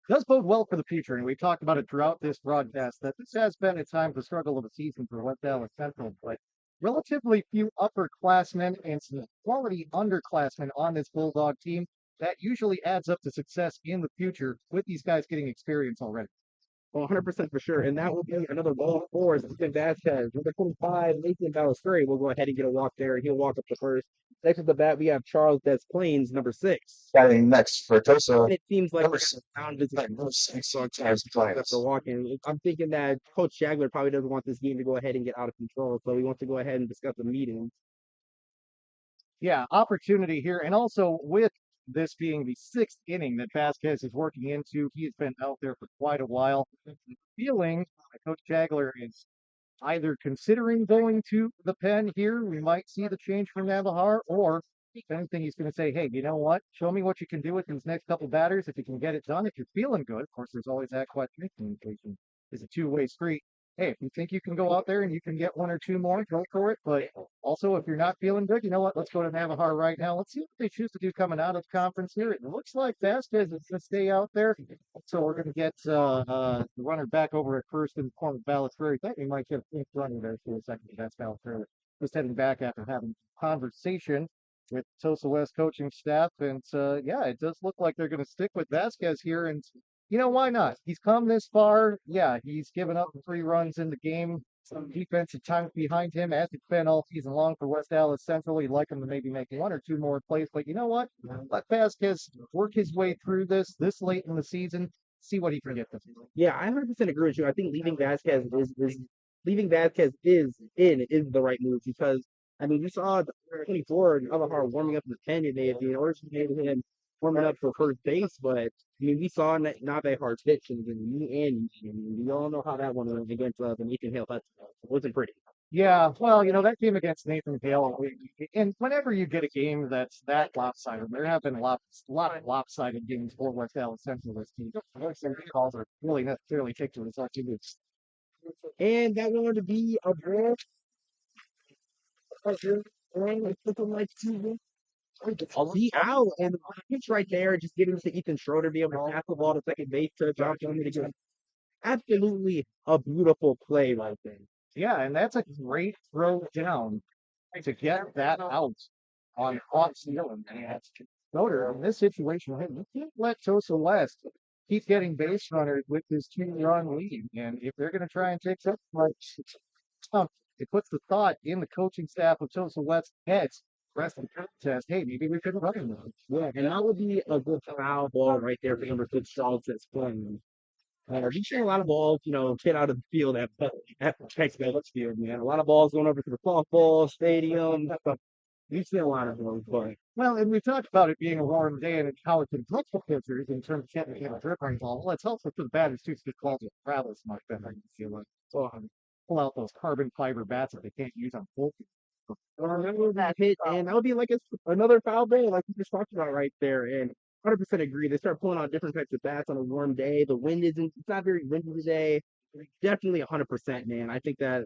Does bode well for the future, and we talked about it throughout this broadcast that this has been at times the struggle of the season for West Allis Central, but relatively few upperclassmen and some quality underclassmen on this Bulldog team. That usually adds up to success in the future with these guys getting experience already. Well, 100% for sure. And that will be another ball for Ethan Vasquez. Number 25, Nathan Ballesteri will go ahead and get a walk there. He'll walk up the first. Next at the bat, we have Charles Des Plaines, number 6. Batting next for Tosa. And it seems like Number they're six. sound visiting Number 6 on after walking. I'm thinking that Coach Jagler probably doesn't want this game to go ahead and get out of control, so he wants to go ahead and discuss the meeting. Yeah, opportunity here. And also with this being the 6th inning that Vasquez is working into, he has been out there for quite a while. Feeling that Coach Jagler is either considering going to the pen here, we might see the change from Navahar, or if anything, he's going to say, hey, you know what? Show me what you can do with these next couple batters. If you can get it done, if you're feeling good, of course, there's always that question. Communication is a two-way street. Hey, if you think you can go out there and you can get one or two more, go for it. But also, if you're not feeling good, you know what? Let's go to Navahar right now. Let's see what they choose to do coming out of conference here. It looks like Vasquez is going to stay out there. So we're going to get the runner back over at first in the form of Ballesteri. I think we might get a pink runner there for a second. That's Ballesteri. Just heading back after having a conversation with Tosa West coaching staff. And yeah, it does look like they're going to stick with Vasquez here. And you know, why not? He's come this far. Yeah, he's given up 3 runs in the game. Some defensive time behind him, as it's been all season long for West Allis Central. He'd like him to maybe make 1 or 2 more plays. But you know what? Let Vasquez work his way through this late in the season. See what he can get. Yeah, I 100% agree with you. I think leaving Vasquez is the right move because I mean you saw 24 and Navahar warming up in the 10 today. The originated him warming up for first base, but I mean we saw Navahar pitch and we all know how that one went against the Nathan Hale. It wasn't pretty. Yeah, well, you know, that game against Nathan Hale, and whenever you get a game that's that lopsided, there have been a lot of lopsided games for West Allis Central this team. Some calls are really necessarily take to result. And that one to be a ball. Be out and the pitch right there, just giving it to Ethan Schroeder, be able to pass the ball to second base to John Tony to get absolutely a beautiful play right there. Yeah, and that's a great throw down to get that out on hot ceiling. And Schroeder in this situation, hey, you can't let Tosa West keep getting base runners with this 2-run lead. And if they're going to try and take something like it puts the thought in the coaching staff of Tosa West's heads. Rest of the contest. Hey, maybe we could run him. Yeah, and that would be a good foul ball right there for number 6, Charles that's playing. We've seen a lot of balls, you know, get out of the field at Texas Field, man. A lot of balls going over to the softball stadium. We've seen a lot of those, but well, and we talked about it being a warm day and how it can help the pitchers in terms of getting a drip rain ball. Well, it's also for the batters too, because calls it travel much better. You feel like so pull out those carbon fiber bats that they can't use on full. That hit, and that would be like another foul day, like we just talked about right there. And 100% agree. They start pulling out different types of bats on a warm day. The wind it's not very windy today. Definitely 100%, man. I think that,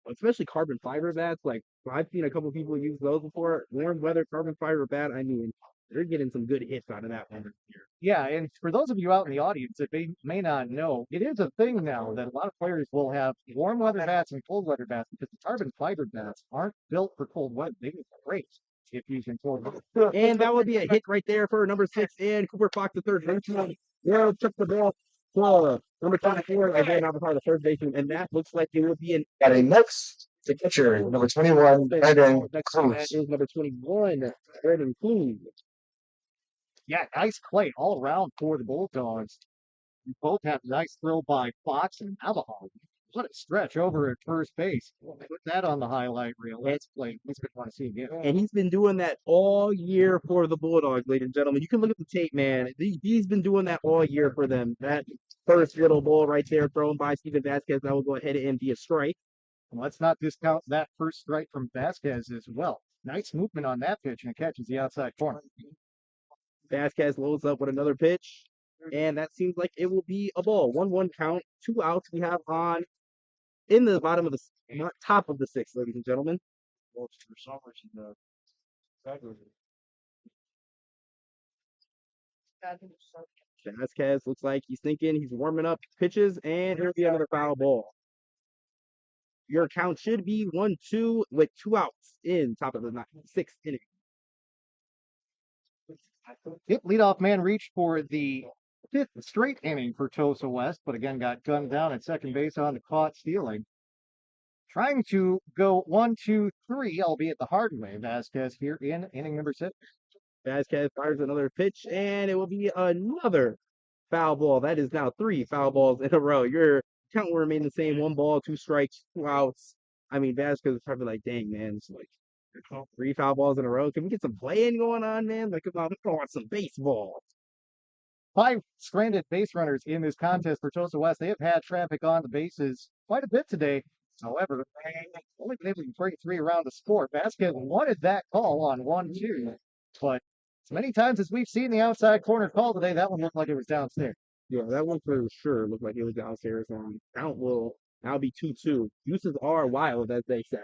especially carbon fiber bats, like I've seen a couple people use those before. Warm weather carbon fiber bat. I mean, they're getting some good hits out of that one here. Yeah, and for those of you out in the audience that may not know, it is a thing now that a lot of players will have warm weather bats and cold weather bats because the carbon fiber bats aren't built for cold weather. They get great if you can cold weather. And that would be a hit right there for number 6 and Cooper Fox, the third baseman. Yeah, took the ball for number 24 and then Navahar, the third baseman, and that looks like it would be an Batting next to catcher, number 21, Brandon Cruz. That is number 21, Brandon Cruz. Yeah, nice play all around for the Bulldogs. You both have nice throw by Fox and Navajo. What a stretch over at first base. Put that on the highlight reel. Let's play. Let's want to see again. And he's been doing that all year for the Bulldogs, ladies and gentlemen. You can look at the tape, man. He's been doing that all year for them. That first little ball right there thrown by Steven Vasquez, that will go ahead and be a strike. And let's not discount that first strike from Vasquez as well. Nice movement on that pitch, and it catches the outside corner. Vasquez loads up with another pitch, and that seems like it will be a ball. 1-1 count, 2 outs we have on in the bottom of the top of the 6th, ladies and gentlemen. Vasquez looks like he's thinking, he's warming up pitches, and here'll be another foul ball. Your count should be 1-2 with 2 outs in top of the sixth inning. Yep, leadoff man reached for the fifth straight inning for Tosa West, but again got gunned down at second base on the caught stealing. Trying to go 1-2-3, albeit the hard way. Vasquez here in inning number 6. Vasquez fires another pitch, and it will be another foul ball. That is now 3 foul balls in a row. Your count will remain the same: 1 ball, 2 strikes, 2 outs. I mean, Vasquez is probably like, dang, man, it's like 3 foul balls in a row. Can we get some playing going on, man? Like, come on, let's go on some baseball. 5 stranded base runners in this contest for Tosa West. They have had traffic on the bases quite a bit today. However, they've only been able to break 3 around the score. Vasquez wanted that call on 1-2, but as many times as we've seen the outside corner call today, that one looked like it was downstairs. Yeah, that one for sure looked like it was downstairs. Count will now be 2-2. Uses are wild, as they say.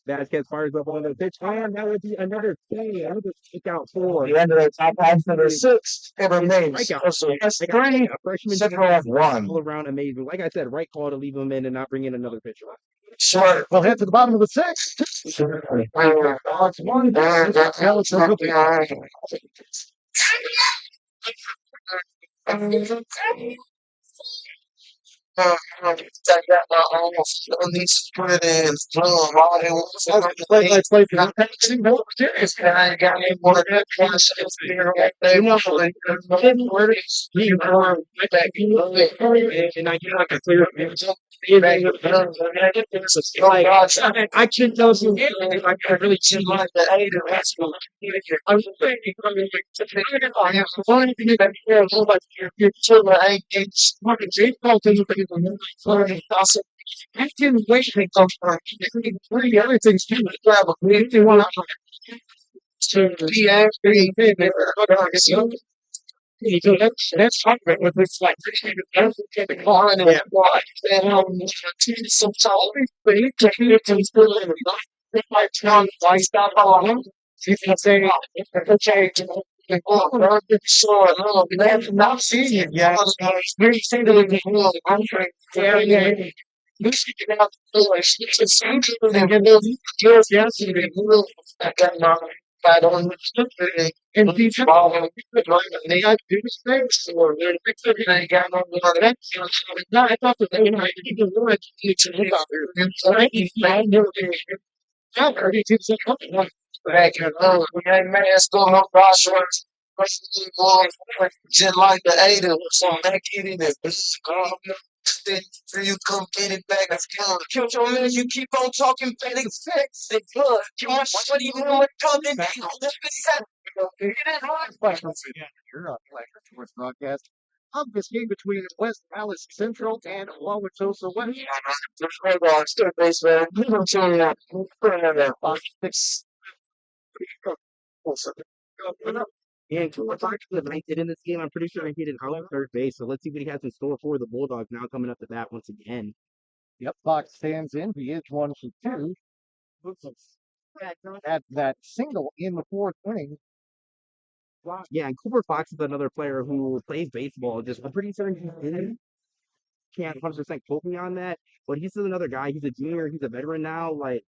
Vasquez fires up another pitch, and that would be another play, another strikeout for The end of the top half number 6. It remains strikeout. Tosa West Like 3, a freshman Central have 1. all around amazing. Like I said, right call to leave him in and not bring in another pitcher. Short. We'll head to the bottom of the 6th. I can tell you, I really see like the eight of that's what I'm thinking. I have one thing that here, like you're children, I get fucking baseball things, but it's learning awesome. I didn't wait to go for three other things too. Travel, we do want to be angry. That's hard with this like the car and what and sometimes but you can still live it. My tongue I stop on you can say okay oh sure no man not seeing it yeah very single in the world I'm trying yeah you should get out the door it's a central and get those just yesterday I got my I don't understand it. And these are they got do mistakes or they're fixing they got no that. No, I thought that they might even want to live out there. And so I think I never I heard it is a couple of back in the we had mask on no crosswords. Just like the 8 of so back in it. For you come get it back, let's go. Kill your man, you keep on talking fake sex and blood. You want what you know what coming down. You're on Pfeifer Sports broadcast of this game between West Allis Central and Wauwatosa West. Third base man. And Cooper Fox to the ninth in this game. I'm pretty sure he hit an out at third base. So let's see what he has in store for the Bulldogs now coming up to bat once again. Yep, Fox stands in. He is 1 for 2. Had that single in the 4th inning. Yeah, and Cooper Fox is another player who plays baseball. Just I'm pretty certain he's in. Can't 100% quote me on that, but he's another guy. He's a junior. He's a veteran now. Like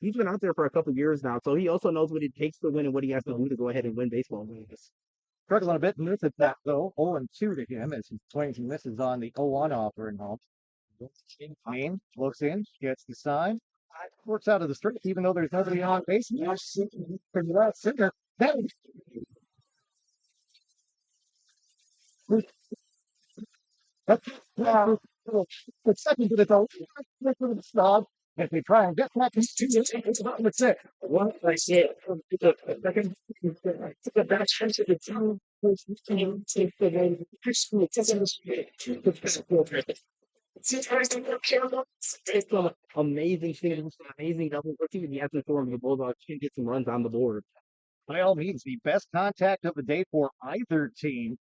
he's been out there for a couple years now, so he also knows what it takes to win and what he has to do to go ahead and win baseball games. Struggling a bit with that though. 0-2 to him as he swings and misses on the 0-1 offering home. Main looks in, gets the sign, works out of the street, even though there's nobody on base. For the left center, that it's second to the goal. The snub. If they try and get back into it's about that's it. What I said, the second, the back to the team, take the name, it doesn't Amazing thing, amazing double. Let's see if the answer for him. The Bulldogs can get some runs on the board. By all means, the best contact of the day for either team.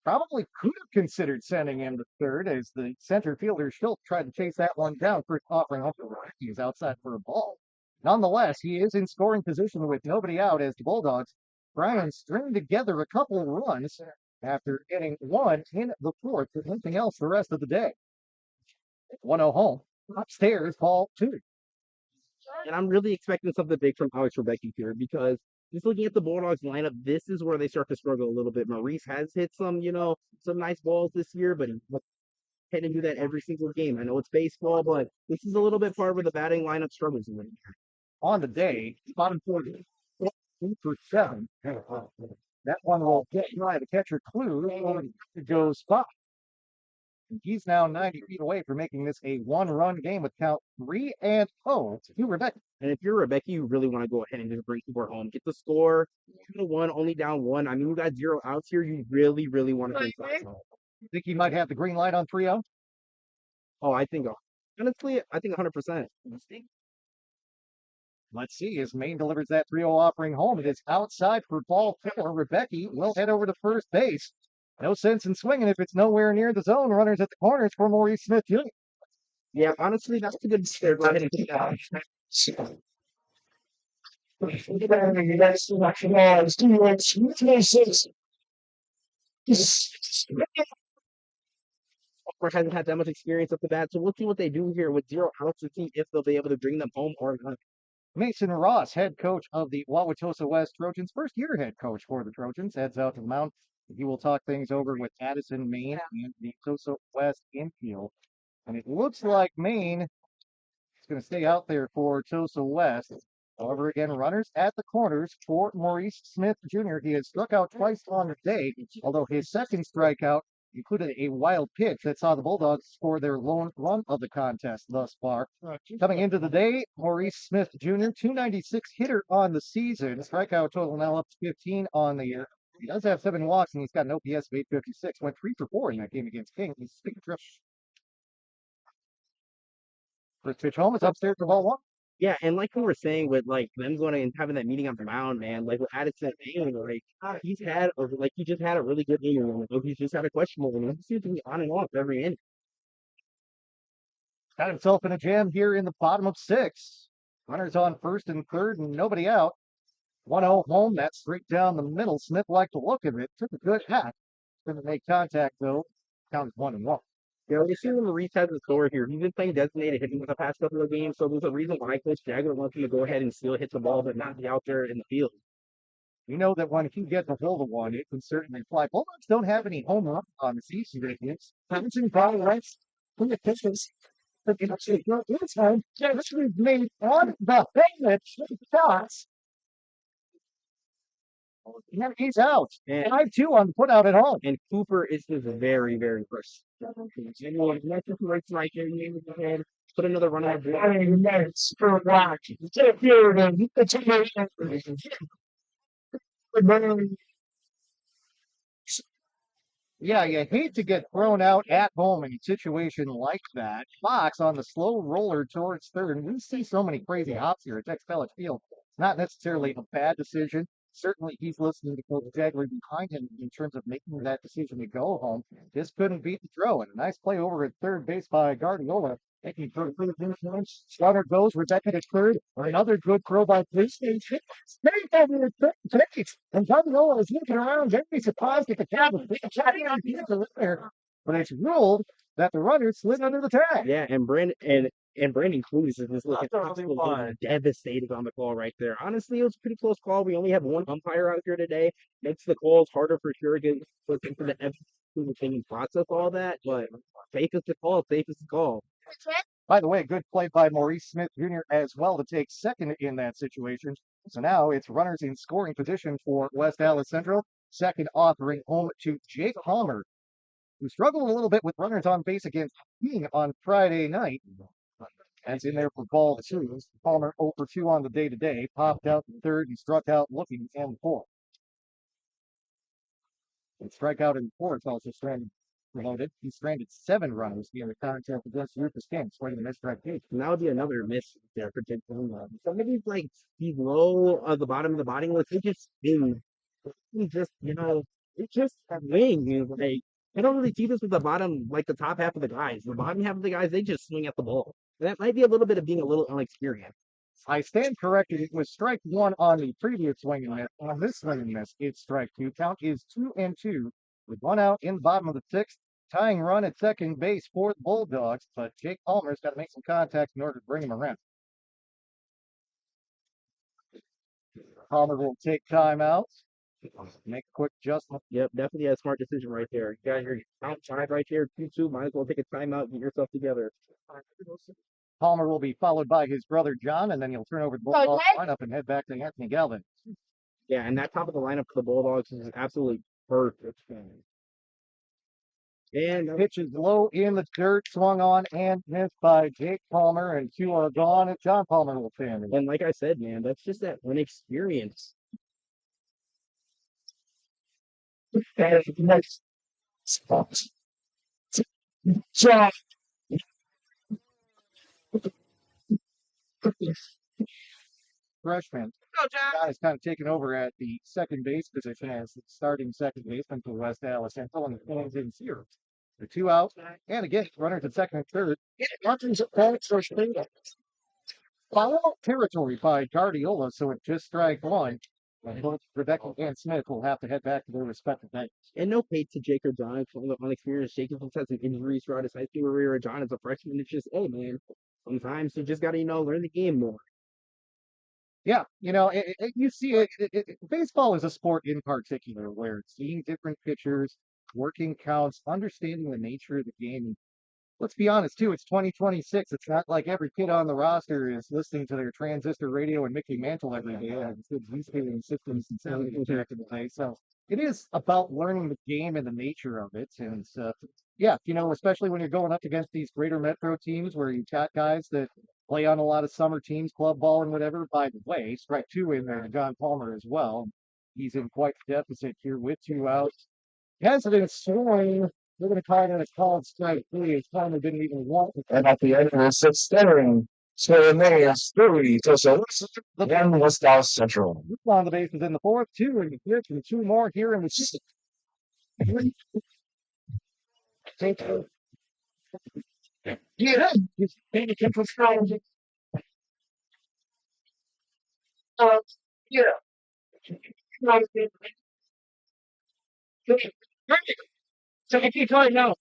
Probably could have considered sending him to third as the center fielder still tried to chase that one down for offering up the right. He's outside for a ball. Nonetheless, he is in scoring position with nobody out as the Bulldogs try and string together a couple runs after getting one in the fourth, but nothing else the rest of the day. 1-0 home. Upstairs, ball 2. And I'm really expecting something big from Alex Rebecki here because just looking at the Bulldogs lineup, this is where they start to struggle a little bit. Maurice has hit some, some nice balls this year, but he can't do that every single game. I know it's baseball, but this is a little bit part where the batting lineup struggles a little. On the day, bottom 40. 2 for 7. That one will get by the catcher Clue to go spot. And he's now 90 feet away from making this a one-run game with count 3-0 to Rebecca. And if you're Rebecca, you really want to go ahead and just bring Cooper home. Get the score. 2-1, only down 1. I mean, you got 0 outs here. You really, really want to bring Fox home. Think he might have the green light on 3-0? Oh, honestly, I think 100%. Let's see, as Maine delivers that 3-0 offering home. It is outside for ball 4. Rebecca will head over to first base. No sense in swinging if it's nowhere near the zone. Runners at the corners for Maurice Smith Jr. Yeah, honestly, that's a good start. Go ahead and take that. Cooper hasn't had that much experience up the bat, so we'll see what they do here with 0 outs to see if they'll be able to bring them home or not. Mason Ross, head coach of the Wauwatosa West Trojans, first-year head coach for the Trojans, heads out to the mound. He will talk things over with Addison, Maine, and the Tosa West infield. And it looks like Maine is going to stay out there for Tosa West. However, again, runners at the corners for Maurice Smith Jr. He has struck out twice on the day, although his second strikeout included a wild pitch that saw the Bulldogs score their lone run of the contest thus far. Coming into the day, Maurice Smith Jr., 296 hitter on the season. Strikeout total now up to 15 on the year. He does have 7 walks, and he's got an OPS of 856. Went 3 for 4 in that game against King. He's a big trip. First pitch home is upstairs for ball 1. Yeah, and like we were saying with like them going and having that meeting on the mound, man, like with Addison, like he just had a really good inning. Like, he's just had a questionable one. He seems to be on and off every inning. Got himself in a jam here in the bottom of 6. Runners on first and third, and nobody out. 1-0 home. That's straight down the middle. Smith liked the look of it. Took a good hat. Couldn't make contact though. Count 1-1. Yeah, you see when Maurice has the score here. He's been playing designated hitting for the past couple of games, so there's a reason why Coach Jagger wants him to go ahead and still hit the ball, but not be out there in the field. You know that when he gets a hold of one, it can certainly fly. Bulldogs don't have any home run on the season ratings. Havenson probably writes from the pitches. But it's actually not this time. This was made on the famous shots. And he's out. And 5-2 on the put out at home. And Cooper is just very, very fresh. Anyone right here, you go ahead, put another run on the board. For black. Yeah, you hate to get thrown out at home in a situation like that. Fox on the slow roller towards third. And we see so many crazy hops here at Tex Pellet Field. Not necessarily a bad decision. Certainly, he's listening to Coach Jagler behind him in terms of making that decision to go home. Just couldn't beat the throw. And a nice play over at third base by Guardiola. Taking for the finish. Runner goes. Rebecca to third. Another good throw by Police. Very over the third. And Guardiola is looking around, very surprised at the count. But it's ruled that the runner slid under the tag. Yeah, and Brandon Cruz is just looking absolutely devastated on the call right there. Honestly, it was a pretty close call. We only have one umpire out here today. Makes the calls harder for sure to look into the everything process all that. But safe is the call. Safe is the call. By the way, good play by Maurice Smith Jr. as well to take second in that situation. So now it's runners in scoring position for West Allis Central. Second offering home to Jake Palmer, who struggled a little bit with runners on base against King on Friday night. That's in there for ball 2. Palmer 0 for 2 on the day-to-day. Popped out in third and struck out looking in fourth. And strikeout in fourth also stranded promoted. He stranded 7 runners in the contest against Rufus King, swinging the strike case. And that would be another miss there for Jake Palmer. Some of these like he's low at the bottom of the bottom list. He just it's just a wing. Like I don't really see this with the bottom, like the top half of the guys. The bottom half of the guys, they just swing at the ball. That might be a little bit of being a little unexperienced. I stand corrected. It was strike one on the previous swing and miss. On this swing and miss, it's strike two. Count is 2-2 with one out in the bottom of the sixth. Tying run at second base for the Bulldogs, but Jake Palmer's got to make some contact in order to bring him around. Palmer will take time out. Make a quick adjustment. Yep, definitely a smart decision right there. You got your count tied right there, 2-2. Might as well take a timeout and get yourself together. Palmer will be followed by his brother John, and then he'll turn over the Bulldogs lineup and head back to Anthony Galvin. Yeah, and that top of the lineup for the Bulldogs is absolutely perfect. And Pitch is low in the dirt, swung on and missed by Jake Palmer, and two are gone, and John Palmer will stand in. and like I said, man, that's just that inexperience. Next spot. John. Freshman. Go, John. John is kind of taken over at the second base position as the starting second baseman for West Allis Central, and stands in zero. The two out, and again, runners at second and third. Foul territory by Guardiola, so it's just strike one. And both Rebecca and Smith will have to head back to their respective games. And no hate to Jake or John for the unexperienced. Jake has had some injuries throughout his high school career. John is a freshman. It's just, hey, man, sometimes you just got to, learn the game more. Yeah, you see baseball is a sport in particular where seeing different pitchers, working counts, understanding the nature of the game. Let's be honest, too, it's 2026. It's not like every kid on the roster is listening to their transistor radio and Mickey Mantle every day. It's newspaper systems and sound back in the day. So it is about learning the game and the nature of it. And yeah, especially when you're going up against these greater metro teams where you've got guys that play on a lot of summer teams, club ball and whatever. By the way, strike two in there to John Palmer as well. He's in quite the deficit here with two outs. Hasn't been swing. We're going to call it a called strike three. His Palmer didn't even want it. And at the end of the staring, so May is 30 to so then West Allis Central. On the bases in the fourth, two in the fifth, and two more here in the sixth. Yeah, he's taking control. Yeah. So I keep going now.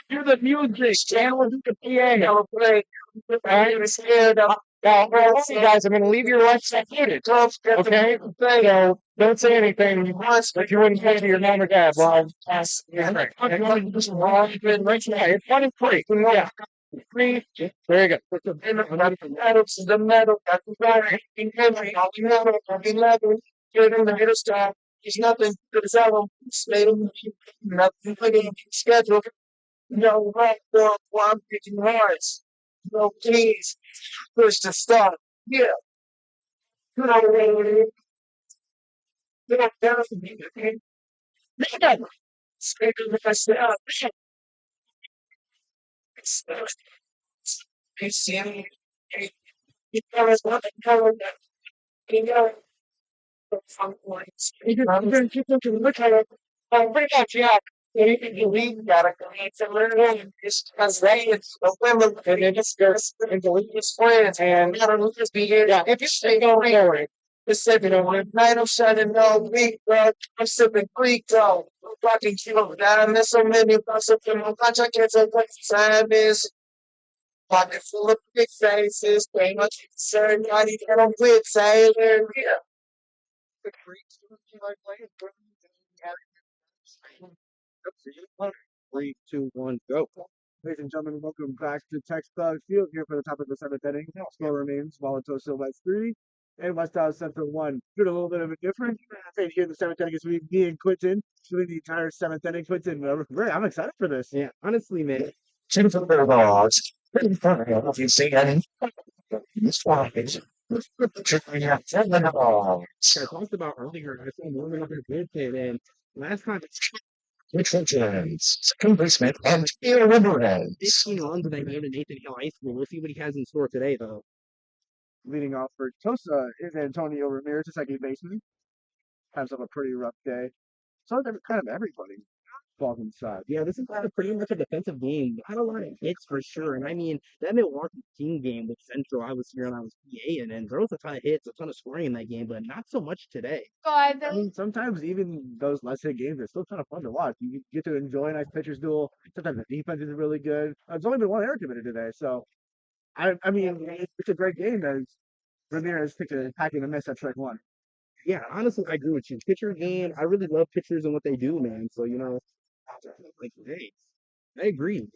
Do the music, stand with the piano, play. I'm scared of. See, guys, I'm going to leave your life secluded. Okay? So, don't say anything if you wouldn't pay to your mom or dad. Well, yes. Yeah, it's 23. Yeah. Very good. The metal, the middle stop. There's nothing to the settle. Nothing for the schedule. No right for one picking hearts. No keys. Push to start. Yeah. Good old way. Good old way. Speaking of myself. You see me. You know it's not a color. You know. Look at it. Pretty much, yeah. Anything you leave, gotta create some learning. Just translate it to women, and then discuss and delete his friends, and gotta just be here. Yeah, if you stay going forward, just say, night of shining, no week, bro. I'm sipping Greek, though. I'm fucking kill down. There's so many gossip in my bunch. I can't say what time is. Pocket full of big faces, very much concerned. I need to get on with Taylor. Yeah. 3, 2, 1, go. Ladies and gentlemen, welcome back to Tex Dog Field here for the top of the seventh inning. Score remains Wauwatosa West 3 and West Allis Central 1. Doing a little bit of a different thing here in the seventh inning is me and Quentin doing the entire seventh inning. Quentin, I'm excited for this. Yeah, honestly, man. Central Bulldogs. If you see any, this one is. I talked about earlier, I saw warming up in Quentin, and last time The Trojans, second baseman, and irreverence. 15 runs in that game to Nathan Hill High School. We'll see what he has in store today, though. Leading off for Tosa is Antonio Ramirez, the second baseman. Has up a pretty rough day. So kind of everybody falls inside. Yeah, this is pretty much a defensive game. Had a lot of hits for sure. And I mean, that Milwaukee team game with Central, I was here and I was PAing, and there was a ton of hits, a ton of scoring in that game, but not so much today. I mean, sometimes even those less hit games are still kind of fun to watch. You get to enjoy a nice pitcher's duel. Sometimes the defense is really good. There's only been one error committed today, so I mean, it's a great game as Ramirez took a hacking a miss at strike one. Yeah, honestly, I agree with you. Pitcher game, I really love pitchers and what they do, man. So, like, hey, I agree.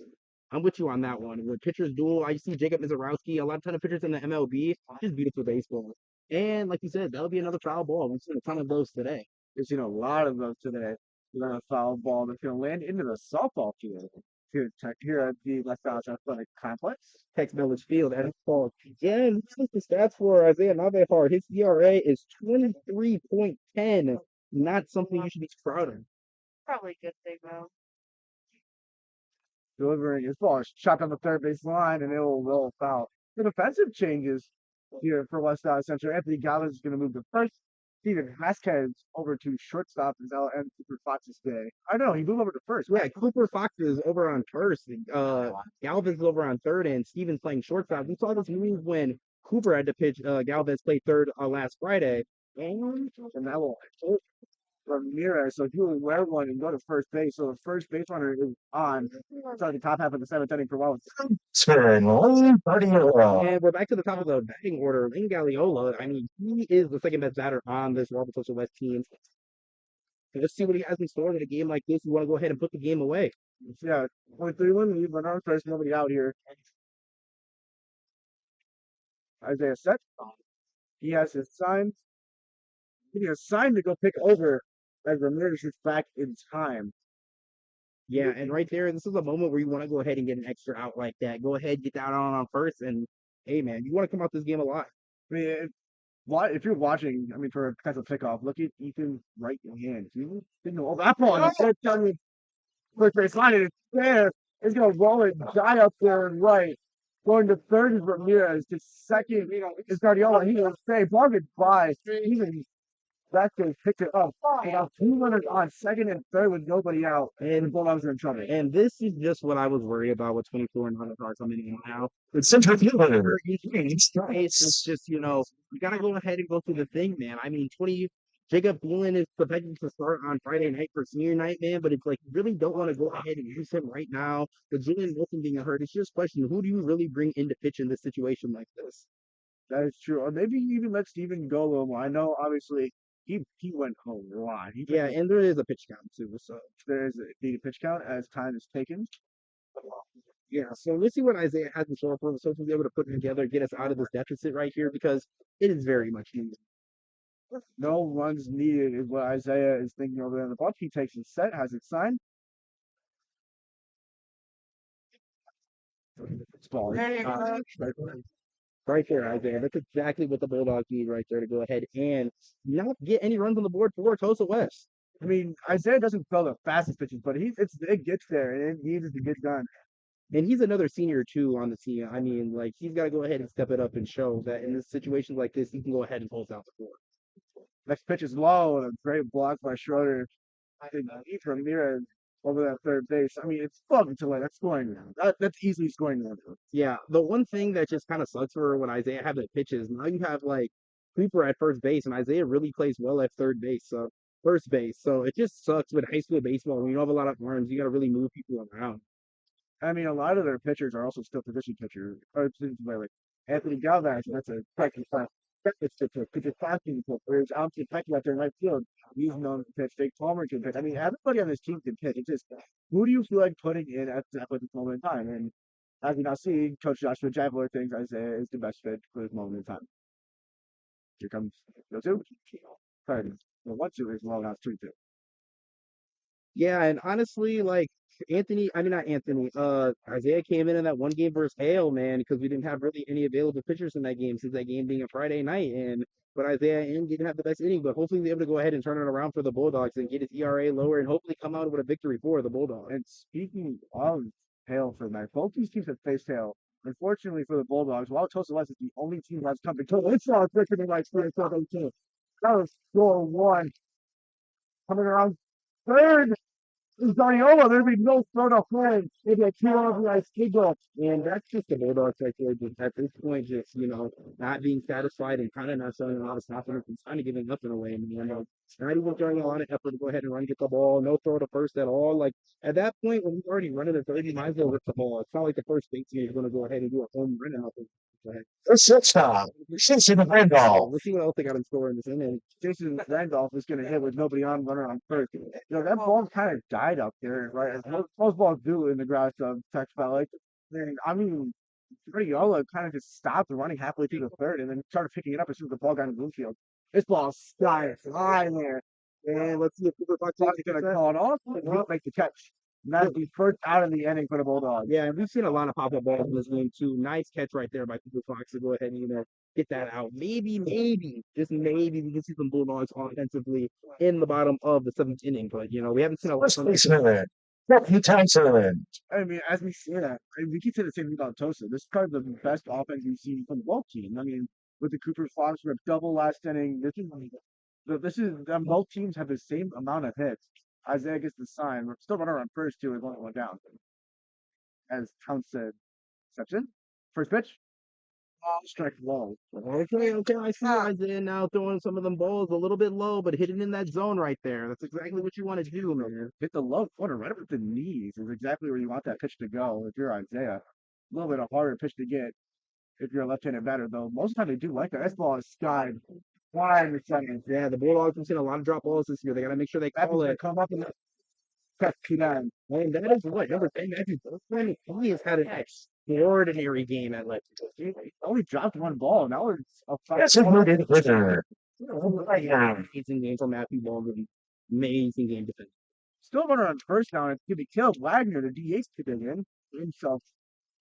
I'm with you on that one. With pitchers duel, I see Jacob Mizorowski, a lot of ton of pitchers in the MLB. Just beautiful baseball. And like you said, that'll be another foul ball. We've seen a ton of those today. We've seen a lot of those today. We're going to foul ball that's going to land into the softball field here at the West Allis Athletic Complex. Tex Village Field at fault. Yeah, and this is the stats for Isaiah Navehard. His ERA is 23.10. Not something you should be proud of. Probably a good thing though. Delivering his ball is chopped on the third base line, and it will roll foul. The defensive changes here for West Allis Central. Anthony Galvez is going to move to first. Steven Vasquez over to shortstop as LM Cooper Fox's day. I know he moved over to first. Yeah, Cooper Fox is over on first. Galvez is over on third, and Steven's playing shortstop. We saw this move when Cooper had to pitch. Galvez played third last Friday. And that will Ramirez. So he will wear one and go to first base. So the first base runner is on. Starting the top half of the seventh inning for Wauwatosa. And we're back to the top of the batting order. Lane Galliola, I mean, he is the second best batter on this Wauwatosa West team. Let's see what he has in store in a game like this. We want to go ahead and put the game away. Yeah, 3-1 lead, but on first, nobody out here. Isaiah set. He has his sign. He has signed to go pick over as Ramirez is back in time. Yeah, and right there, this is a moment where you want to go ahead and get an extra out like that. Go ahead, get that on first, and hey, man, you want to come out this game alive. I mean, if you're watching, I mean, for a potential pickoff, look at Ethan's right hand. You know, oh, that ball is right down the first base line, and it's there. It's going to roll it, die up there and right. Going to third is Ramirez. To second is Guardiola. He will say, ball gets by. Even Vasquez picked it up. About 2 runners on second and third with nobody out. And the Bulldogs are in trouble. And this is just what I was worried about with 24 and 100 cards coming in now. It's Central Bulldogs. It's just, you got to go ahead and go through the thing, man. I mean, Jacob Bluin is projected to start on Friday night for senior night, man, but it's like you really don't want to go ahead and use him right now. With Julian Wilson being hurt, it's just a question, who do you really bring in to pitch in this situation like this? That is true. Or maybe even let Steven go a little more. I know, obviously, he went home a lot. Yeah, and there is a pitch count, too. So there is a pitch count as time is taken. Yeah, so let's see what Isaiah has in store for us. So he's able to put it together, get us out of this deficit right here, because it is very much needed. No runs needed is what Isaiah is thinking over there in the box. He takes his set, has it signed. It's ball. Right there, Isaiah. That's exactly what the Bulldogs need right there to go ahead and not get any runs on the board for Wauwatosa West. I mean, Isaiah doesn't throw the fastest pitches, but it gets there and it needs to get done. And he's another senior too on the team. I mean, like he's got to go ahead and step it up and show that in situations like this, he can go ahead and hold out the floor. Next pitch is low and a great block by Schroeder. I think Ramirez over that third base. I mean, it's fucking to that's scoring now. That's easily scoring now. Yeah, the one thing that just kind of sucks for when Isaiah have the pitches, now you have like Cooper at first base, and Isaiah really plays well at third base, so first base. So it just sucks with high school baseball when you don't have a lot of arms. You got to really move people around. I mean, a lot of their pitchers are also still position pitchers. Or like Anthony Galvez, that's a practice class. It's just a pitcher passing. Whereas Alfred Pecky out there in right field, he's known to pitch. Jake Palmer can pitch. I mean, everybody on this team can pitch. It's just, who do you feel like putting in at this moment in time? And as we now see, Coach Joshua Javeler thinks Isaiah is the best fit for this moment in time. Here comes the 2. Sorry, the 1-2 is well, now it's 2-2. Yeah, and honestly, like Isaiah came in that one game versus Hale, man, because we didn't have really any available pitchers in that game, since that game being a Friday night. But Isaiah didn't have the best inning, but hopefully he'll be able to go ahead and turn it around for the Bulldogs and get his ERA lower and hopefully come out with a victory for the Bulldogs. And speaking of Hale for the night, both these teams have faced Hale Unfortunately for the Bulldogs, Wauwatosa West is the only team that's come to total. It's all freaking right here. That was score one. Coming around third. Zaniola, there'd be no third of play. Maybe a 2 RBI single. And that's just the Bulldogs right there. Just at this point, just, not being satisfied and kind of not showing a lot of confidence and kind of giving nothing away. And, not even throwing a lot of effort to go ahead and run, get the ball, no throw to first at all. Like, at that point, when you've already run it at 30, you might as well rip the ball. It's not like the first baseman is going to go ahead and do a home run out there. Go ahead. It's six time. Jason Randolph. We'll see what else they got in store in this inning. Jason Randolph is going to hit with nobody on, runner on first. That ball kind of died up there, right? As most balls do in the grass of Tech Valley. And I mean, Radiola kind of just stopped running halfway through the third and then started picking it up as soon as the ball got in the infield. This ball sky high there. And let's see if Cooper Buck's going to call it off and he'll make the catch. And that'll be first out of the inning for the Bulldogs. Yeah, and we've seen a lot of pop-up balls in this game, too. Nice catch right there by Cooper Fox to go ahead and, get that out. Maybe, just maybe we can see some Bulldogs offensively in the bottom of the seventh inning. But, we haven't seen a lot of I mean, as we see that, we keep saying the same thing about Tosa. This is probably the best offense we've seen from both teams. I mean, with the Cooper Fox rip double last inning, both teams have the same amount of hits. Isaiah gets the sign. We're still running on first too. It went down. As Count said, reception, first pitch, strike low. Okay. I see Isaiah now throwing some of them balls a little bit low, but hitting in that zone right there. That's exactly what you want to do, man. Hit the low corner right up with the knees is exactly where you want that pitch to go. If you're Isaiah, a little bit of harder pitch to get. If you're a left-handed batter, though, most of the time they do like that. This ball is skied wide in the seconds. Yeah, the Bulldogs have seen a lot of drop balls this year. They got to make sure they call it. Come up and cut down. And that is what number 10, Matthew Berkman. He has had an extraordinary game at left. He only dropped one ball. Now it's a That's a good hitter. Amazing game from Matthew Baldwin. Amazing game defense. Still runner on first now. It's going to be killed. Wagner, the DH, today in himself.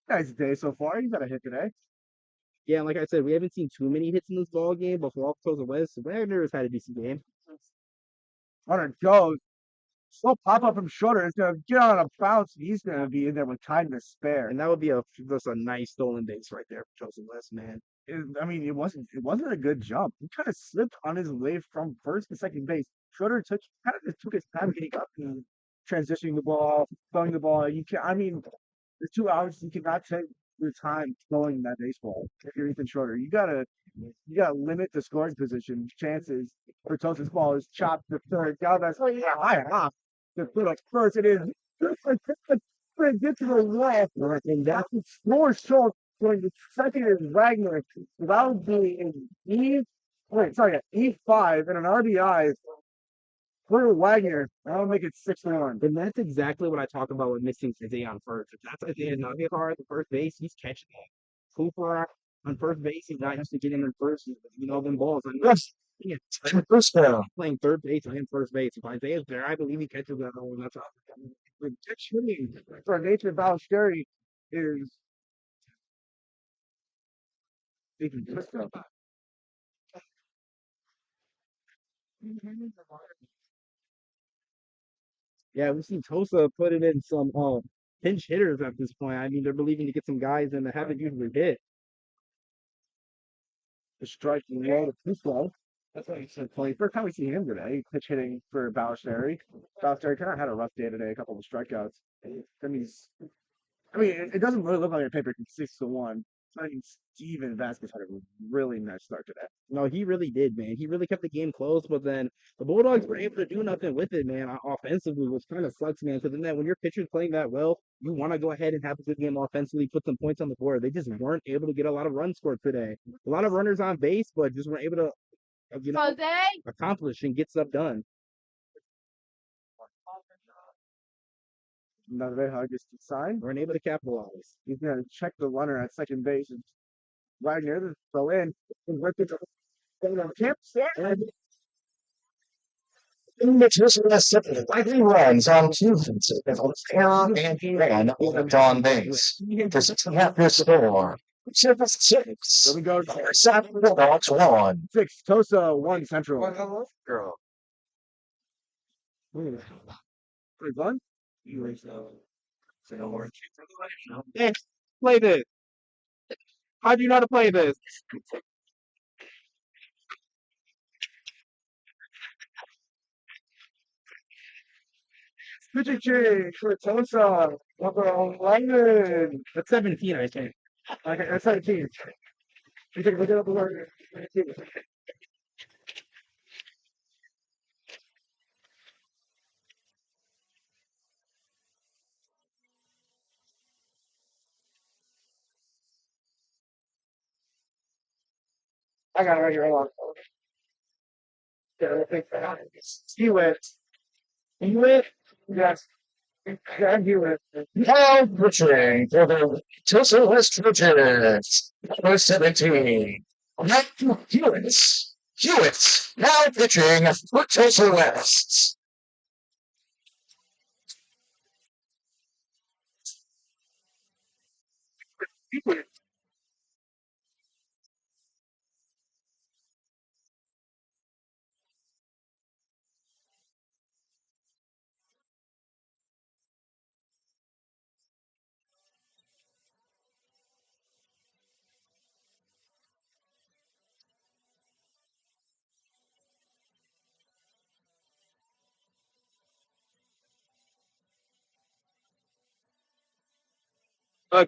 Nice day so far. He's got a hit today. Yeah, like I said, we haven't seen too many hits in this ball game, but for Wauwatosa West, Wagner has had a decent game. Runner goes. Slow pop up from shorter. It's going to get on a bounce. He's going to be in there with time to spare. And that would be just a nice stolen base right there for Joseph West, man. It wasn't a good jump. He kind of slipped on his way from first to second base. Schroeder took his time getting up and transitioning the ball, throwing the ball. The 2 hours you cannot take your time throwing that baseball. If you're Ethan Schroeder, you gotta limit the scoring position chances. For Tosa's ball is chopped to third. Down that's high off. The first it is. Get to the left, and that's more short. Going to second is Wagner. That would be an E5 and an RBI for Wagner. That'll make it 6-1. And that's exactly what I talk about with missing Isaiah on first. If that's Isaiah Navigar at the first base, he's catching it. Cooper on first base, he's not used to getting in first. Them balls. Playing third base and first base. If Isaiah's there, I believe he catches that one. That's all. The catch hitting for Nathan Ballesteri is Nathan Trisco. Yeah, we've seen Tosa put it in some pinch hitters at this point. I mean, they're believing to get some guys in that haven't usually hit. The striking wall to Trisco. That's what he said. First time we see him today, pitch hitting for Ballesteri. Ballesteri kind of had a rough day today, a couple of strikeouts. It doesn't really look like a paper 6-1. I think Steven Vasquez had a really nice start today. No, he really did, man. He really kept the game close, but then the Bulldogs were able to do nothing with it, man, offensively, which kind of sucks, man. Because then when your pitcher's playing that well, you want to go ahead and have a good game offensively, put some points on the board. They just weren't able to get a lot of runs scored today. A lot of runners on base, but just weren't able to, accomplish and get stuff done. Naveja gets the sign. Weren't able to capitalize. He's going to check the runner at second base. And Wagner to throw in. And rip it Likely runs on two fences. Error and ran left on base. For 6.5 your score. 6. There we go. Central Bulldogs 1. 6. Tosa 1 Central. Girl. Pretty fun. Play this. How do you know how to play this? Pitching change for Tulsa. Number 11. That's 17, I think. Okay, that's 17. You take a look at the word. I got it right here. Hold on. Hewitt. Hewitt? Yes. Yeah, Hewitt. Now pitching for the Tulsa West Trojans. Number 17. Matthew Hewitt. Hewitt. Now pitching for Tulsa West.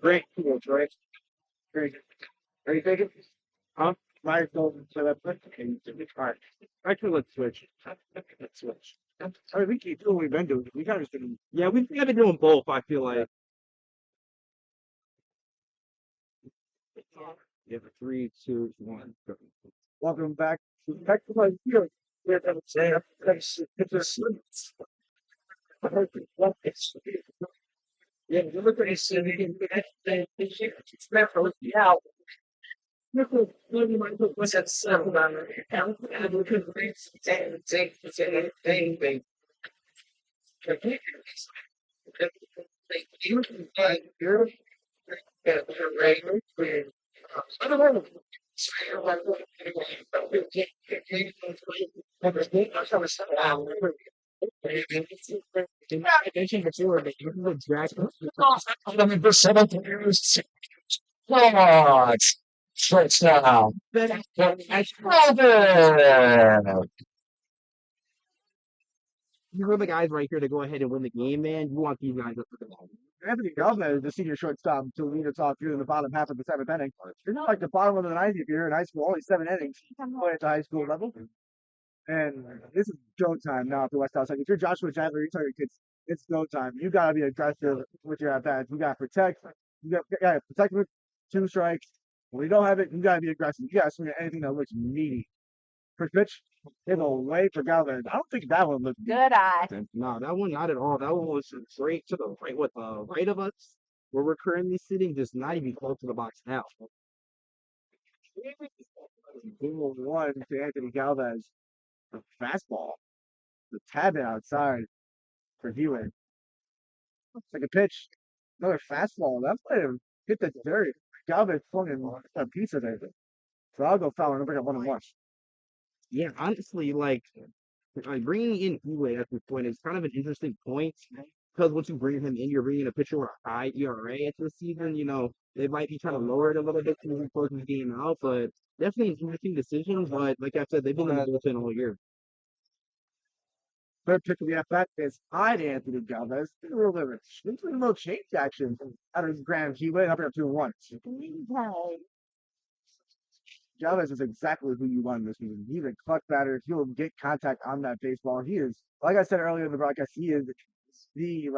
Great. Cool, right? Very good. Are you thinking? Huh? My goal for that pick. All right. Actually, let's switch. Let's switch. I mean, we keep doing what we've been doing. We kind of just been. Yeah, we've been doing both, I feel like. Yeah, 3, 2, 1. Go. Welcome back to Technical Field. We're going to say, yeah, you look at this, and you can it's meant to be out. What's that sound on it? And we could read anything. You can find your I don't know. Number 17. Bulldogs. Touchdown. You were the guys right here to go ahead and win the game, man. You want these guys up for the ball. Anthony Galvez, the senior shortstop, to lead us off through the bottom half of the seventh inning. You're not like the bottom of the ninth if you're in high school. Only 7 innings playing at the high school level. And this is go time now at the West Allis Central. If you're Joshua Chandler, you tell your kids it's go time. You gotta be aggressive with your at bats. You gotta protect. You gotta protect with 2 strikes. When you don't have it, you gotta be aggressive. You gotta swing at anything that looks meaty. First pitch, hit away for Galvez. I don't think that one looked Good eye. No, that one not at all. That one was straight to the right, with the right of us, where we're currently sitting, just not even close to the box now. 0-1 to Anthony Galvez. The fastball. The tab outside for Hewitt. Second pitch. Another fastball. That might have hit the dirt. Galvez flung in a piece of it. So I'll go foul and bring up 1-1. Yeah, honestly, like bringing in Hewitt at this point is kind of an interesting point because once you bring him in, you're bringing a pitcher with a high ERA at this season. You know, they might be trying to lower it a little bit to close the game out, but definitely an interesting decision. But like I said, they've been in the bullpen all year. Third pitch of the at-bat is high to Anthony Galvez. A little bit of a little change action out of Graham Hewitt up here 2-1. Galvez is exactly who you want in this game. He's a clutch batter. He'll get contact on that baseball. He is, like I said earlier in the broadcast, he is he's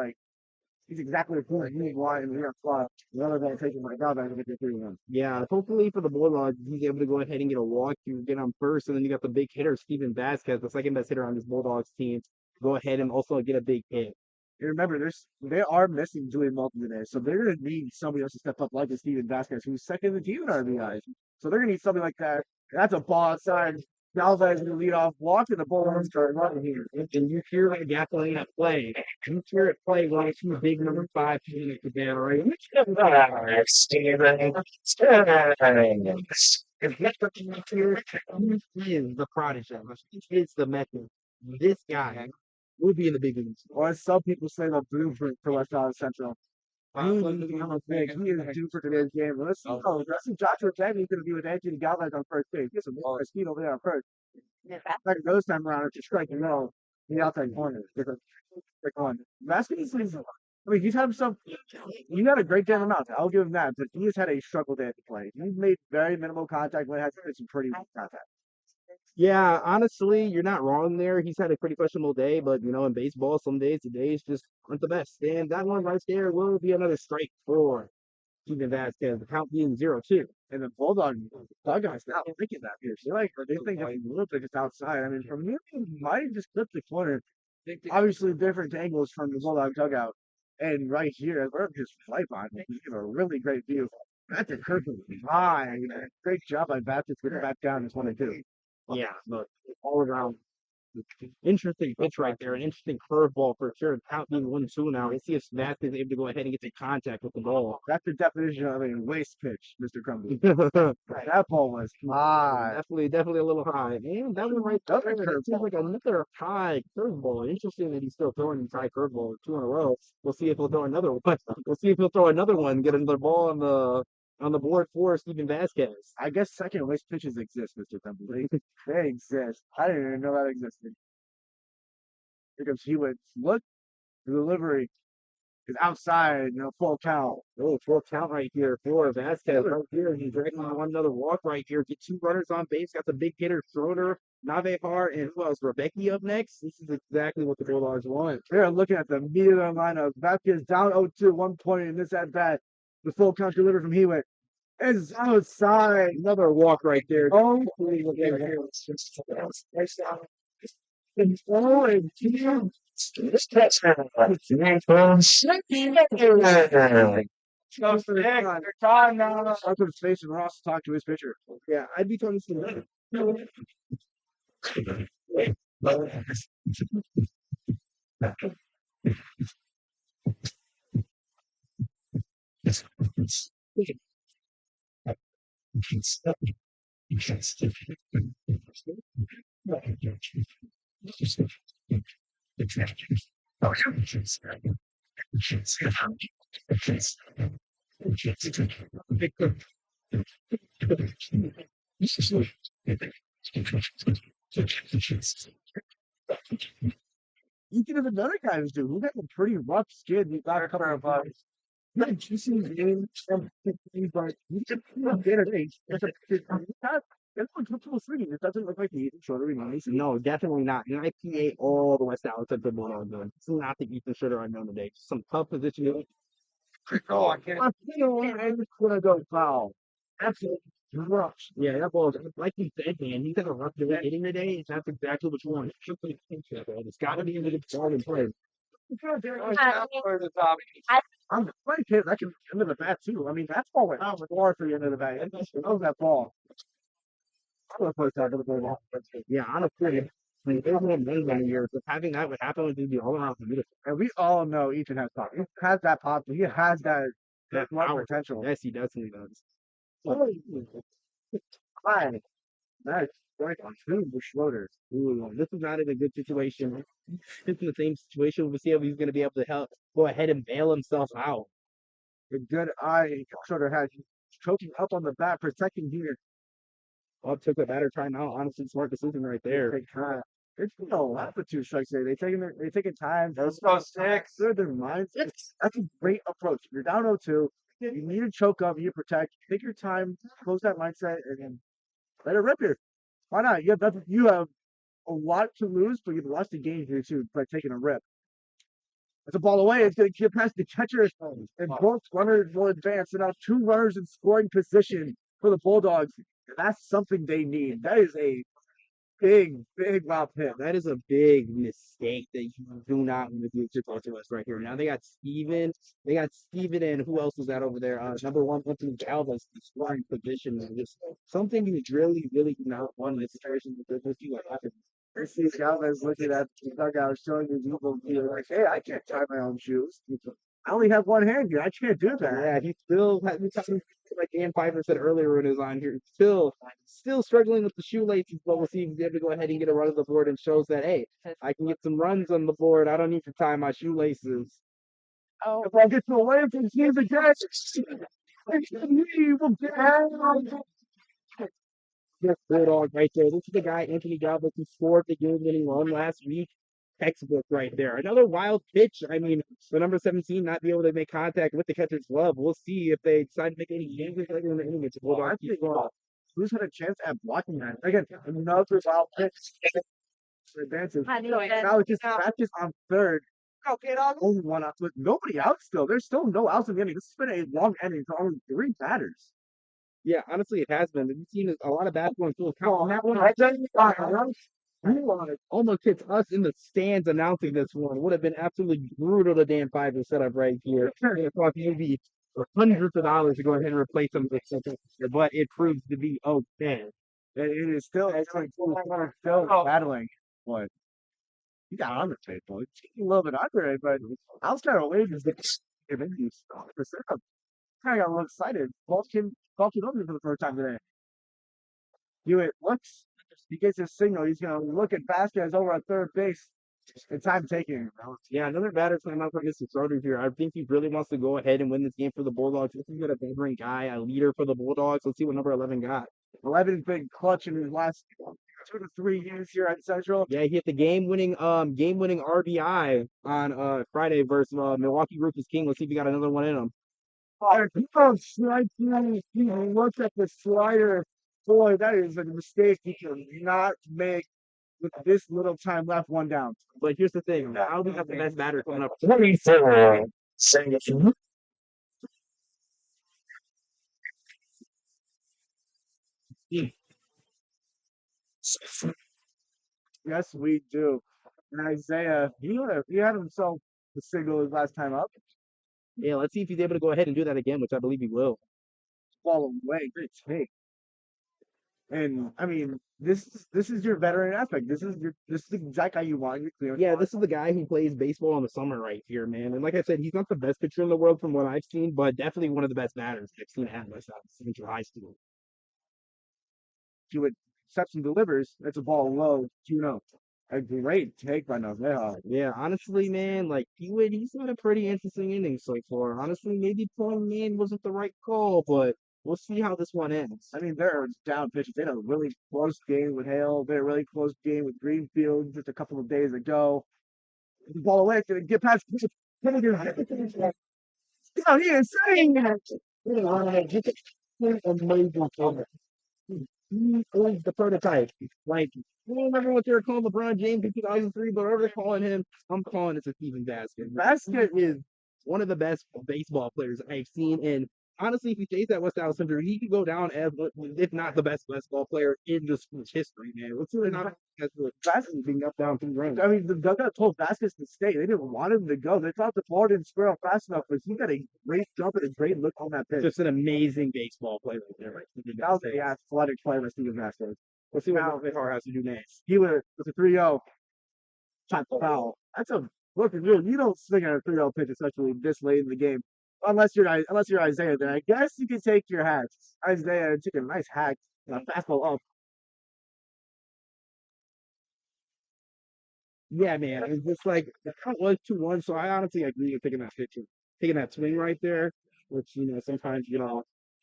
exactly who you want in your club. Rather than taking my Galvez and get your 3-1. Yeah, hopefully for the Bulldogs, he's able to go ahead and get a walk. You get on first, and then you got the big hitter, Steven Vasquez, the second best hitter on this Bulldogs team. Go ahead and also get a big hit. And remember, they are missing Julian Moulton today, so they're going to need somebody else to step up like Steven Vasquez, who's second in the team in RBIs. So they're going to need something like that. That's a ball outside. Galvez going to lead off, walk, and the Bulldogs start running here. And you hear that gasoline at play. You hear it play when it's the big number 5 unit today, all right? Steven. He is the prodigy. He is the method. This guy will be in the big leagues. Or as some people say, the blueprint for West Allis Central. I don't think he is due for today's game. Let's see Joshua Jamie's going to be with Anthony Galvez on first base. Get some more speed over there on first. Like those time around, it's just striking low in the outside corner. Vasquez is, I mean, he's had some. He had a great day on the mound. I'll give him that. But he has had a struggle day at the plate. He's made very minimal contact when it has hit some pretty weak contact. Yeah, honestly, you're not wrong there. He's had a pretty questionable day, but in baseball, some days the days just aren't the best. And that one right there will be another strike for Steven Vasquez. The count being 0-2. And the Bulldog dugout's not thinking that here. They think it's a little bit just outside. I mean, from here, he might have just clipped the corner. Obviously, different angles from the Bulldog dugout. And right here, we're just flight on. We have a really great view. That's a perfect high. Great job by Baptist getting back down. It's 1-2. Yeah, but all around interesting pitch right there, an interesting curveball for sure. Count being 1-2 now. I see if Vasquez is able to go ahead and get in contact with the ball. That's the definition of a waste pitch, Mr. Crumbly. That ball was high. Definitely a little high. Man, that one right there, it seems like another high curveball. Interesting that he's still throwing these high curveballs 2 in a row. We'll see if he'll throw another one. We'll see if he'll throw another one, get another ball on the board for Steven Vasquez. I guess second waste pitches exist, Mr. Crumbly. They exist. I didn't even know that existed. Here comes Hewitt. Look, the delivery is outside, full count. Oh, full count right here for Vasquez. Right here, he's dragging on one another walk right here. Get 2 runners on base. Got the big hitter, Schroeder, Navejar, and who else? Rebecca up next. This is exactly what the Bulldogs want. They're looking at the meat of the lineup. Vasquez down 0-2, 1 point in this at bat. The full count delivered from Hewitt. It's outside. Another walk right there. Oh, This cat's having goes for the time now. Up to the space and Ross to talk to his pitcher. Yeah, I'd be talking to him. You can have another guy who's doing. He got a pretty rough skid. He got a couple of but he can get it. It's comfortable swinging. It doesn't look like the Ethan Schroeder reminds me. No, definitely not. And I PA all the West Allis Central Bulldogs doing. It's not the Ethan Schroeder I know today. Some tough positioning. Oh, I can't. And it's gonna go foul. Absolutely rough. Yeah, that ball is like you said, man. He's got a rough day hitting today. That's exactly what you want. It's got to be into the ball and play. I'm playing kids. I can end of the bat too. I mean, that ball went out far for the end of the bat. I love that ball. I'm gonna post that to the ball. Yeah, honestly, I mean, there's no many years. If having that would happen would be all around beautiful. And we all know Ethan has pop. He has that pop. He has that power potential. Yes, he definitely does. Fine. Nice. Right on two with Schroeder. Ooh, this is not in a good situation. This is the same situation. We'll see if he's going to be able to go ahead and bail himself out. A good eye Schroeder has. Choking up on the bat, protecting here. Bob took a batter try now. Honestly, smart decision right there. It's a lot with 2 strikes there. They're taking time. Let's go 6. Clear their minds. That's a great approach. You're down 0-2. You need to choke up. You protect. Take your time. Close that mindset and then let it rip here. Why not? You have a lot to lose, but you've lost the game here too by taking a rip. It's a ball away. It's going to get past the catcher, and both runners will advance. And now 2 runners in scoring position for the Bulldogs. And that's something they need. That is a big wild hit. That is a big mistake that you do not want to do to us right here. Now they got Steven. And who else is that over there? Number 1, Anthony Galvez, the scoring position. Just something you really do not want in this situation because we'll see what happens. I see Galvez looking at the dugout, showing his evil view, like, hey, I can't tie my own shoes. I only have one hand here. I can't do that. Yeah, he's still like Dan Pfeifer said earlier when he was on here, still struggling with the shoelaces, but we'll see if he's able to go ahead and get a run on the board and shows that, hey, I can get some runs on the board. I don't need to tie my shoelaces. If I get to away from Steve again, he will get out. This Bulldog right there. This is the guy, Anthony Galvez, who scored the game-winning run last week. Textbook right there. Another wild pitch. I mean, the number 17 not be able to make contact with the catcher's glove. We'll see if they decide to make any changes later in the inning. It's a Well, I Bulldog. think who's had a chance at blocking that? Again, another wild pitch. Advances. Now it's just matches on third. Okay, dog. Only one out with nobody out still. There's still no outs in the inning. This has been a long inning for only 3 batters. Yeah, honestly, it has been. We've seen a lot of basketball in full count. On that one, right there. Almost hits us in the stands announcing this one. Would have been absolutely brutal to Dan Pfeifer setup right here. It cost maybe hundreds of dollars to go ahead and replace him with something, but it proves to be okay. It is still, it's like still battling, but he got under it, boy. A little bit under it, but outside of wages, the setup kind of got a little excited. Both came over for the first time today. Hewitt looks, he gets his signal. He's going to look at Vasquez over at third base. And time taking. Yeah, another batter coming out for Mr. Schroeder here. I think he really wants to go ahead and win this game for the Bulldogs. This is a veteran guy, a leader for the Bulldogs. Let's see what number 11 got. 11's been clutch in his last 2 to 3 years here at Central. Yeah, he hit the game-winning RBI on Friday versus Milwaukee Rufus King. Let's see if he got another one in him. He goes strike three. He looks at the slider. Boy, that is a mistake he cannot make with this little time left, 1 down. But here's the thing. Now we have the best batter coming up. Yes, we do. And Isaiah, he had himself the single his last time up. Yeah, let's see if he's able to go ahead and do that again, which I believe he will. Fall away, great take. And I mean, this is your veteran aspect. This is the exact guy you want. Yeah, this is the guy who plays baseball in the summer right here, man. And like I said, he's not the best pitcher in the world from what I've seen, but definitely one of the best batters I've seen at West Allis Central High School. Hewitt steps and delivers. That's a ball low. 2-0. A great take by Naveja. Yeah, honestly, man, like he's had a pretty interesting inning so far. Honestly, maybe pulling in wasn't the right call, but we'll see how this one ends. I mean, they're down pitches. They had a really close game with Hale. They had a really close game with Greenfield just a couple of days ago. The ball away, gonna get past. Oh, he is saying that. Amazing player. He is the prototype. Like, I don't remember what they were calling LeBron James in 2003, but whatever they're calling him, I'm calling it a Stephen Vasquez. Vasquez is one of the best baseball players I've seen, and honestly, if he stays at West Allis Central, he could go down as, if not the best basketball player in the school's history, man. Let's see not as the Vasquez being up down 2 runs. I mean, the dugout told Vasquez to stay. They didn't want him to go. They thought the ball didn't square up fast enough, but he got a great jump and a great look on that pitch. Just an amazing baseball player right there. Right? That was the athletic player by Stephen Vasquez. Let's see what Pfeifer has to do next. He would with a 3-0 shot foul. That's a look at you. You don't swing at a 3-0 pitch, especially this late in the game. Unless you're Isaiah, then I guess you can take your hat. Isaiah took a nice hack, fastball up. Yeah, man. It's just like the count was 2-1, so I honestly agree with taking that picture, taking that swing right there, which sometimes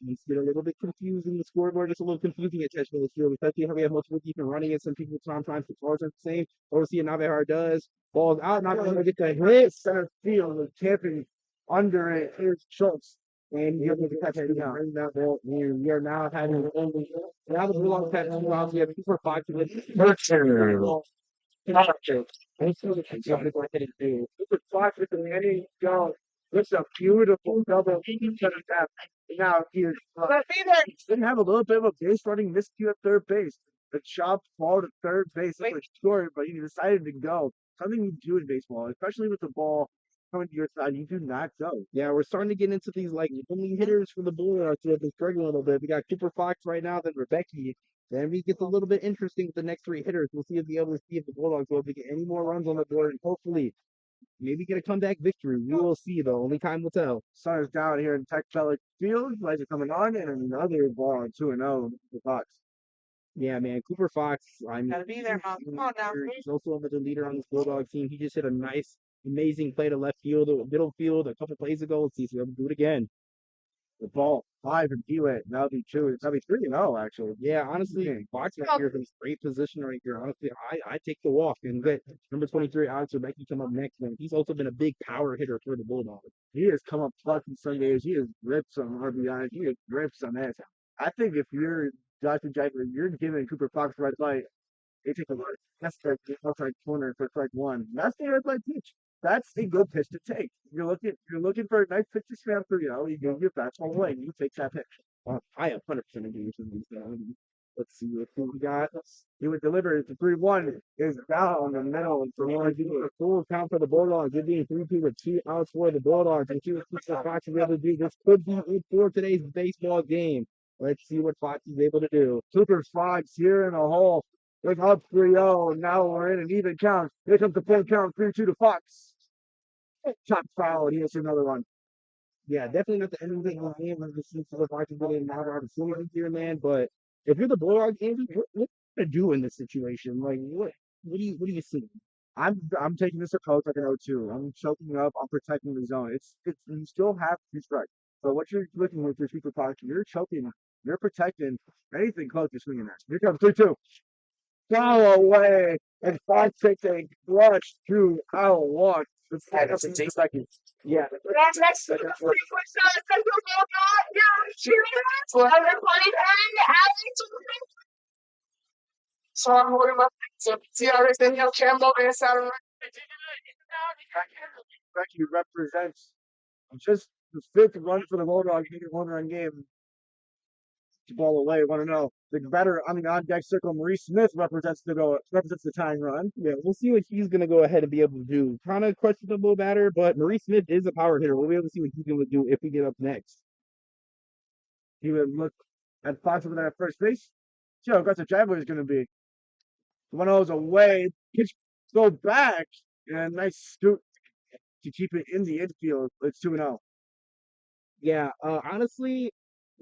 it's get a little bit confusing. The scoreboard is a little confusing at Technical Field, especially how we have multiple people running and some people sometimes the cars are the same. Or see Navejar does. Ball's out, not going to get the hit. Center field with camping under it. Here's Schultz. And you're going to catch it down. We are now having now the Bulldogs have 2 outs. We have 2 for 5 to win. Let's go ahead and do. Super 5 with the inning go. It's a beautiful double. Now here, didn't have a little bit of a base running miscue at third base. The chopped ball to third base was short, but he decided to go. Something you do in baseball, especially with the ball coming to your side, you do not go. Yeah, we're starting to get into these only hitters for the Bulldogs that have been struggling a little bit. We got Cooper Fox right now, then Rebecca. Then we get a little bit interesting with the next 3 hitters. We'll see if the Bulldogs will be able to get any more runs on the board, and hopefully maybe get a comeback victory. We will see, though. Only time will tell. Sun is down here in Tech Pellet Field. Lights are coming on, and another ball 2-0 for Fox. Yeah, man. Cooper Fox. Gotta be there, Mom. Come on now. He's also another leader on this Bulldog team. He just hit a nice amazing play to left field or middle field a couple plays ago. Let's see if we ever do it again. The ball 5 and Hewitt. That'll be 2. That'll be 3-0 actually. Yeah, honestly, Okay. Fox right here is in great position right here. Honestly, I take the walk and let number 23 Alex Rebecca come up next. Man, he's also been a big power hitter for the Bulldogs. He has come up clutch in some games. He has ripped some RBIs. He has ripped some ass. I think if you're Joshua Jackson, you're giving Cooper Fox red light. They take a look. That's the outside corner for strike 1. That's the red light pitch. That's a good pitch to take. You're looking for a nice pitch to spam through. You give your fastball away. You take that pitch. I have 100% agree with these guys. Let's see what we got. He would deliver it to 3-1. Is down the middle for one. A full count for the Bulldogs. It being 3-2 with 2 outs for the Bulldogs. And see what Fox is able to do. This could be it for today's baseball game. Let's see what Fox is able to do. Cooper Fox here in the hole. With up 3-0. Now we're in an even count. Here comes the full count. 3-2 to Fox. Top foul. He has another one. Yeah, definitely not the end of the game. Like this is what Fox is getting now opportunities here, man. But if you're the Bulldogs, Andy, what are you gonna do in this situation? Like what do you see? I'm taking this approach like an 0-2. I'm choking up. I'm protecting the zone. It's you still have 2 strikes. So what you're looking with your Super Fox, you're choking. You're protecting anything close to swinging at. Here comes 3-2. Foul away, and Fox takes a clutch through out one. That's 8 seconds. Yeah. So I'm holding my see everything else Campbell and Saturday. Becky represents just the 5th run for the Bulldogs, making a 1-run game. The ball away, 1-0. The batter on the on-deck circle, Maurice Smith represents the tying run. Yeah, we'll see what he's gonna go ahead and be able to do. Kind of questionable batter, but Maurice Smith is a power hitter. We'll be able to see what he's gonna do if we get up next. He would look at Fox over there at first base. See how aggressive Jaguar is going to be. 1-0's away. Pitch go back. And nice scoop to keep it in the infield. It's 2-0. Yeah, honestly,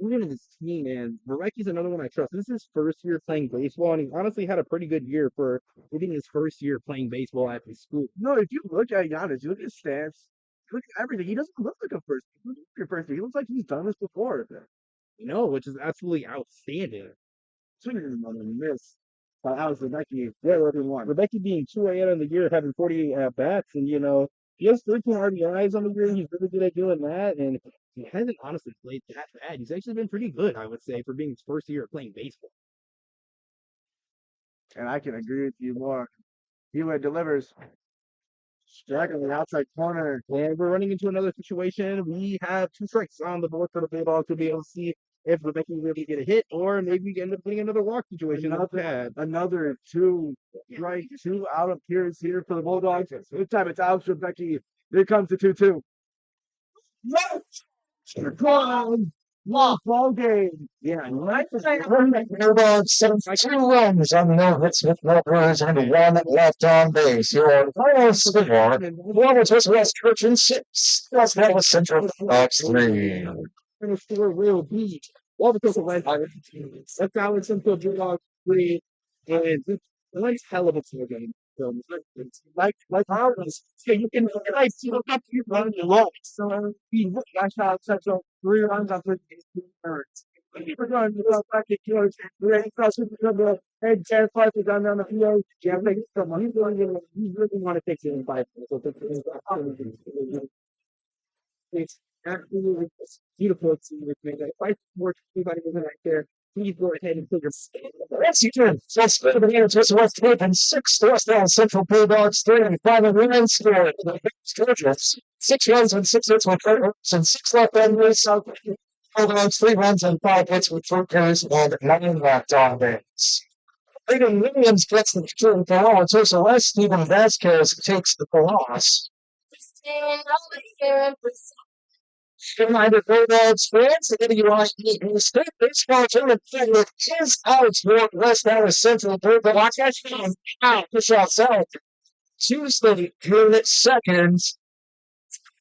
even in his team, man, Marecki's another one I trust. This is his first year playing baseball, and he honestly had a pretty good year for being his first year playing baseball at his school. No, if you look at Giannis, you look at his stance, you look at everything. He doesn't look like a first. He looks like a first. He looks like he's done this before. Which is absolutely outstanding. Swinging on a miss by Alex Rebecca. Where everyone. Rebecca being 2 on the year, having 48 at bats, and he has 13 RBIs on the year. He's really good at doing that, and he hasn't honestly played that bad. He's actually been pretty good, I would say, for being his first year playing baseball. And I can agree with you more. Hewitt delivers. Strike on the outside corner. And we're running into another situation. We have 2 strikes on the board for the Bulldogs to be able to see if Rebecca will really get a hit, or maybe we end up getting another walk situation. Another 2 strike, 2 out appearance here for the Bulldogs. This time it's Alex Rebecca. Here comes the 2-2. Ball game. Yeah, Bulldogs 2 runs on no hits with no errors and 1 left on base. Your final score: Wauwatosa West Trojans 6, West Allis Central Bulldogs 3. The score will be Wauwatosa West. West Allis Central Bulldogs 3, and it's a nice hell of a score game. So Like ours. So you can see the up you run your long. So we West Allis Central 3 runs on 3 thirds. We're going to go back to George. We're going to cross the number. And Dan Pfeifer down on the field. Yeah, I think someone. You really want to fix it in 5 minutes. It's absolutely beautiful to see with me. Like, more everybody was right there. Please go ahead and put your Yes, you can. Just for the Wauwatosa West and 6 West Allis Central Bulldogs 3 final runs scored. The Trojans 6 runs and 6 hits with 4 hits and 6 left on base. Bulldogs 3 runs and 5 hits with 4 carries and 9 left on base. Aiden Williams gets the kill for Wauwatosa West. Stephen Vasquez takes the loss. United Bulldogs fans, the WIE State Baseball Tournament is out for West Allis Central Bulldogs. Push outside Tuesday, June 2nd,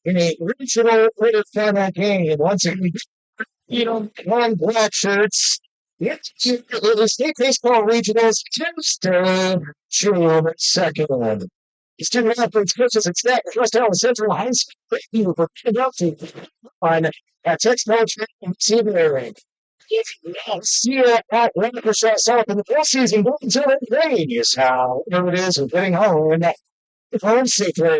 in a regional quarterfinal game. Once again, one black shirts. The State Baseball Regionals Tuesday, June 2nd. Student athletes, coaches, and staff at West Allis Central High School. Thank you for conducting on text notes and CBA. If you see it at 1% south in the postseason, don't until it rains. How it is and getting home and home safely.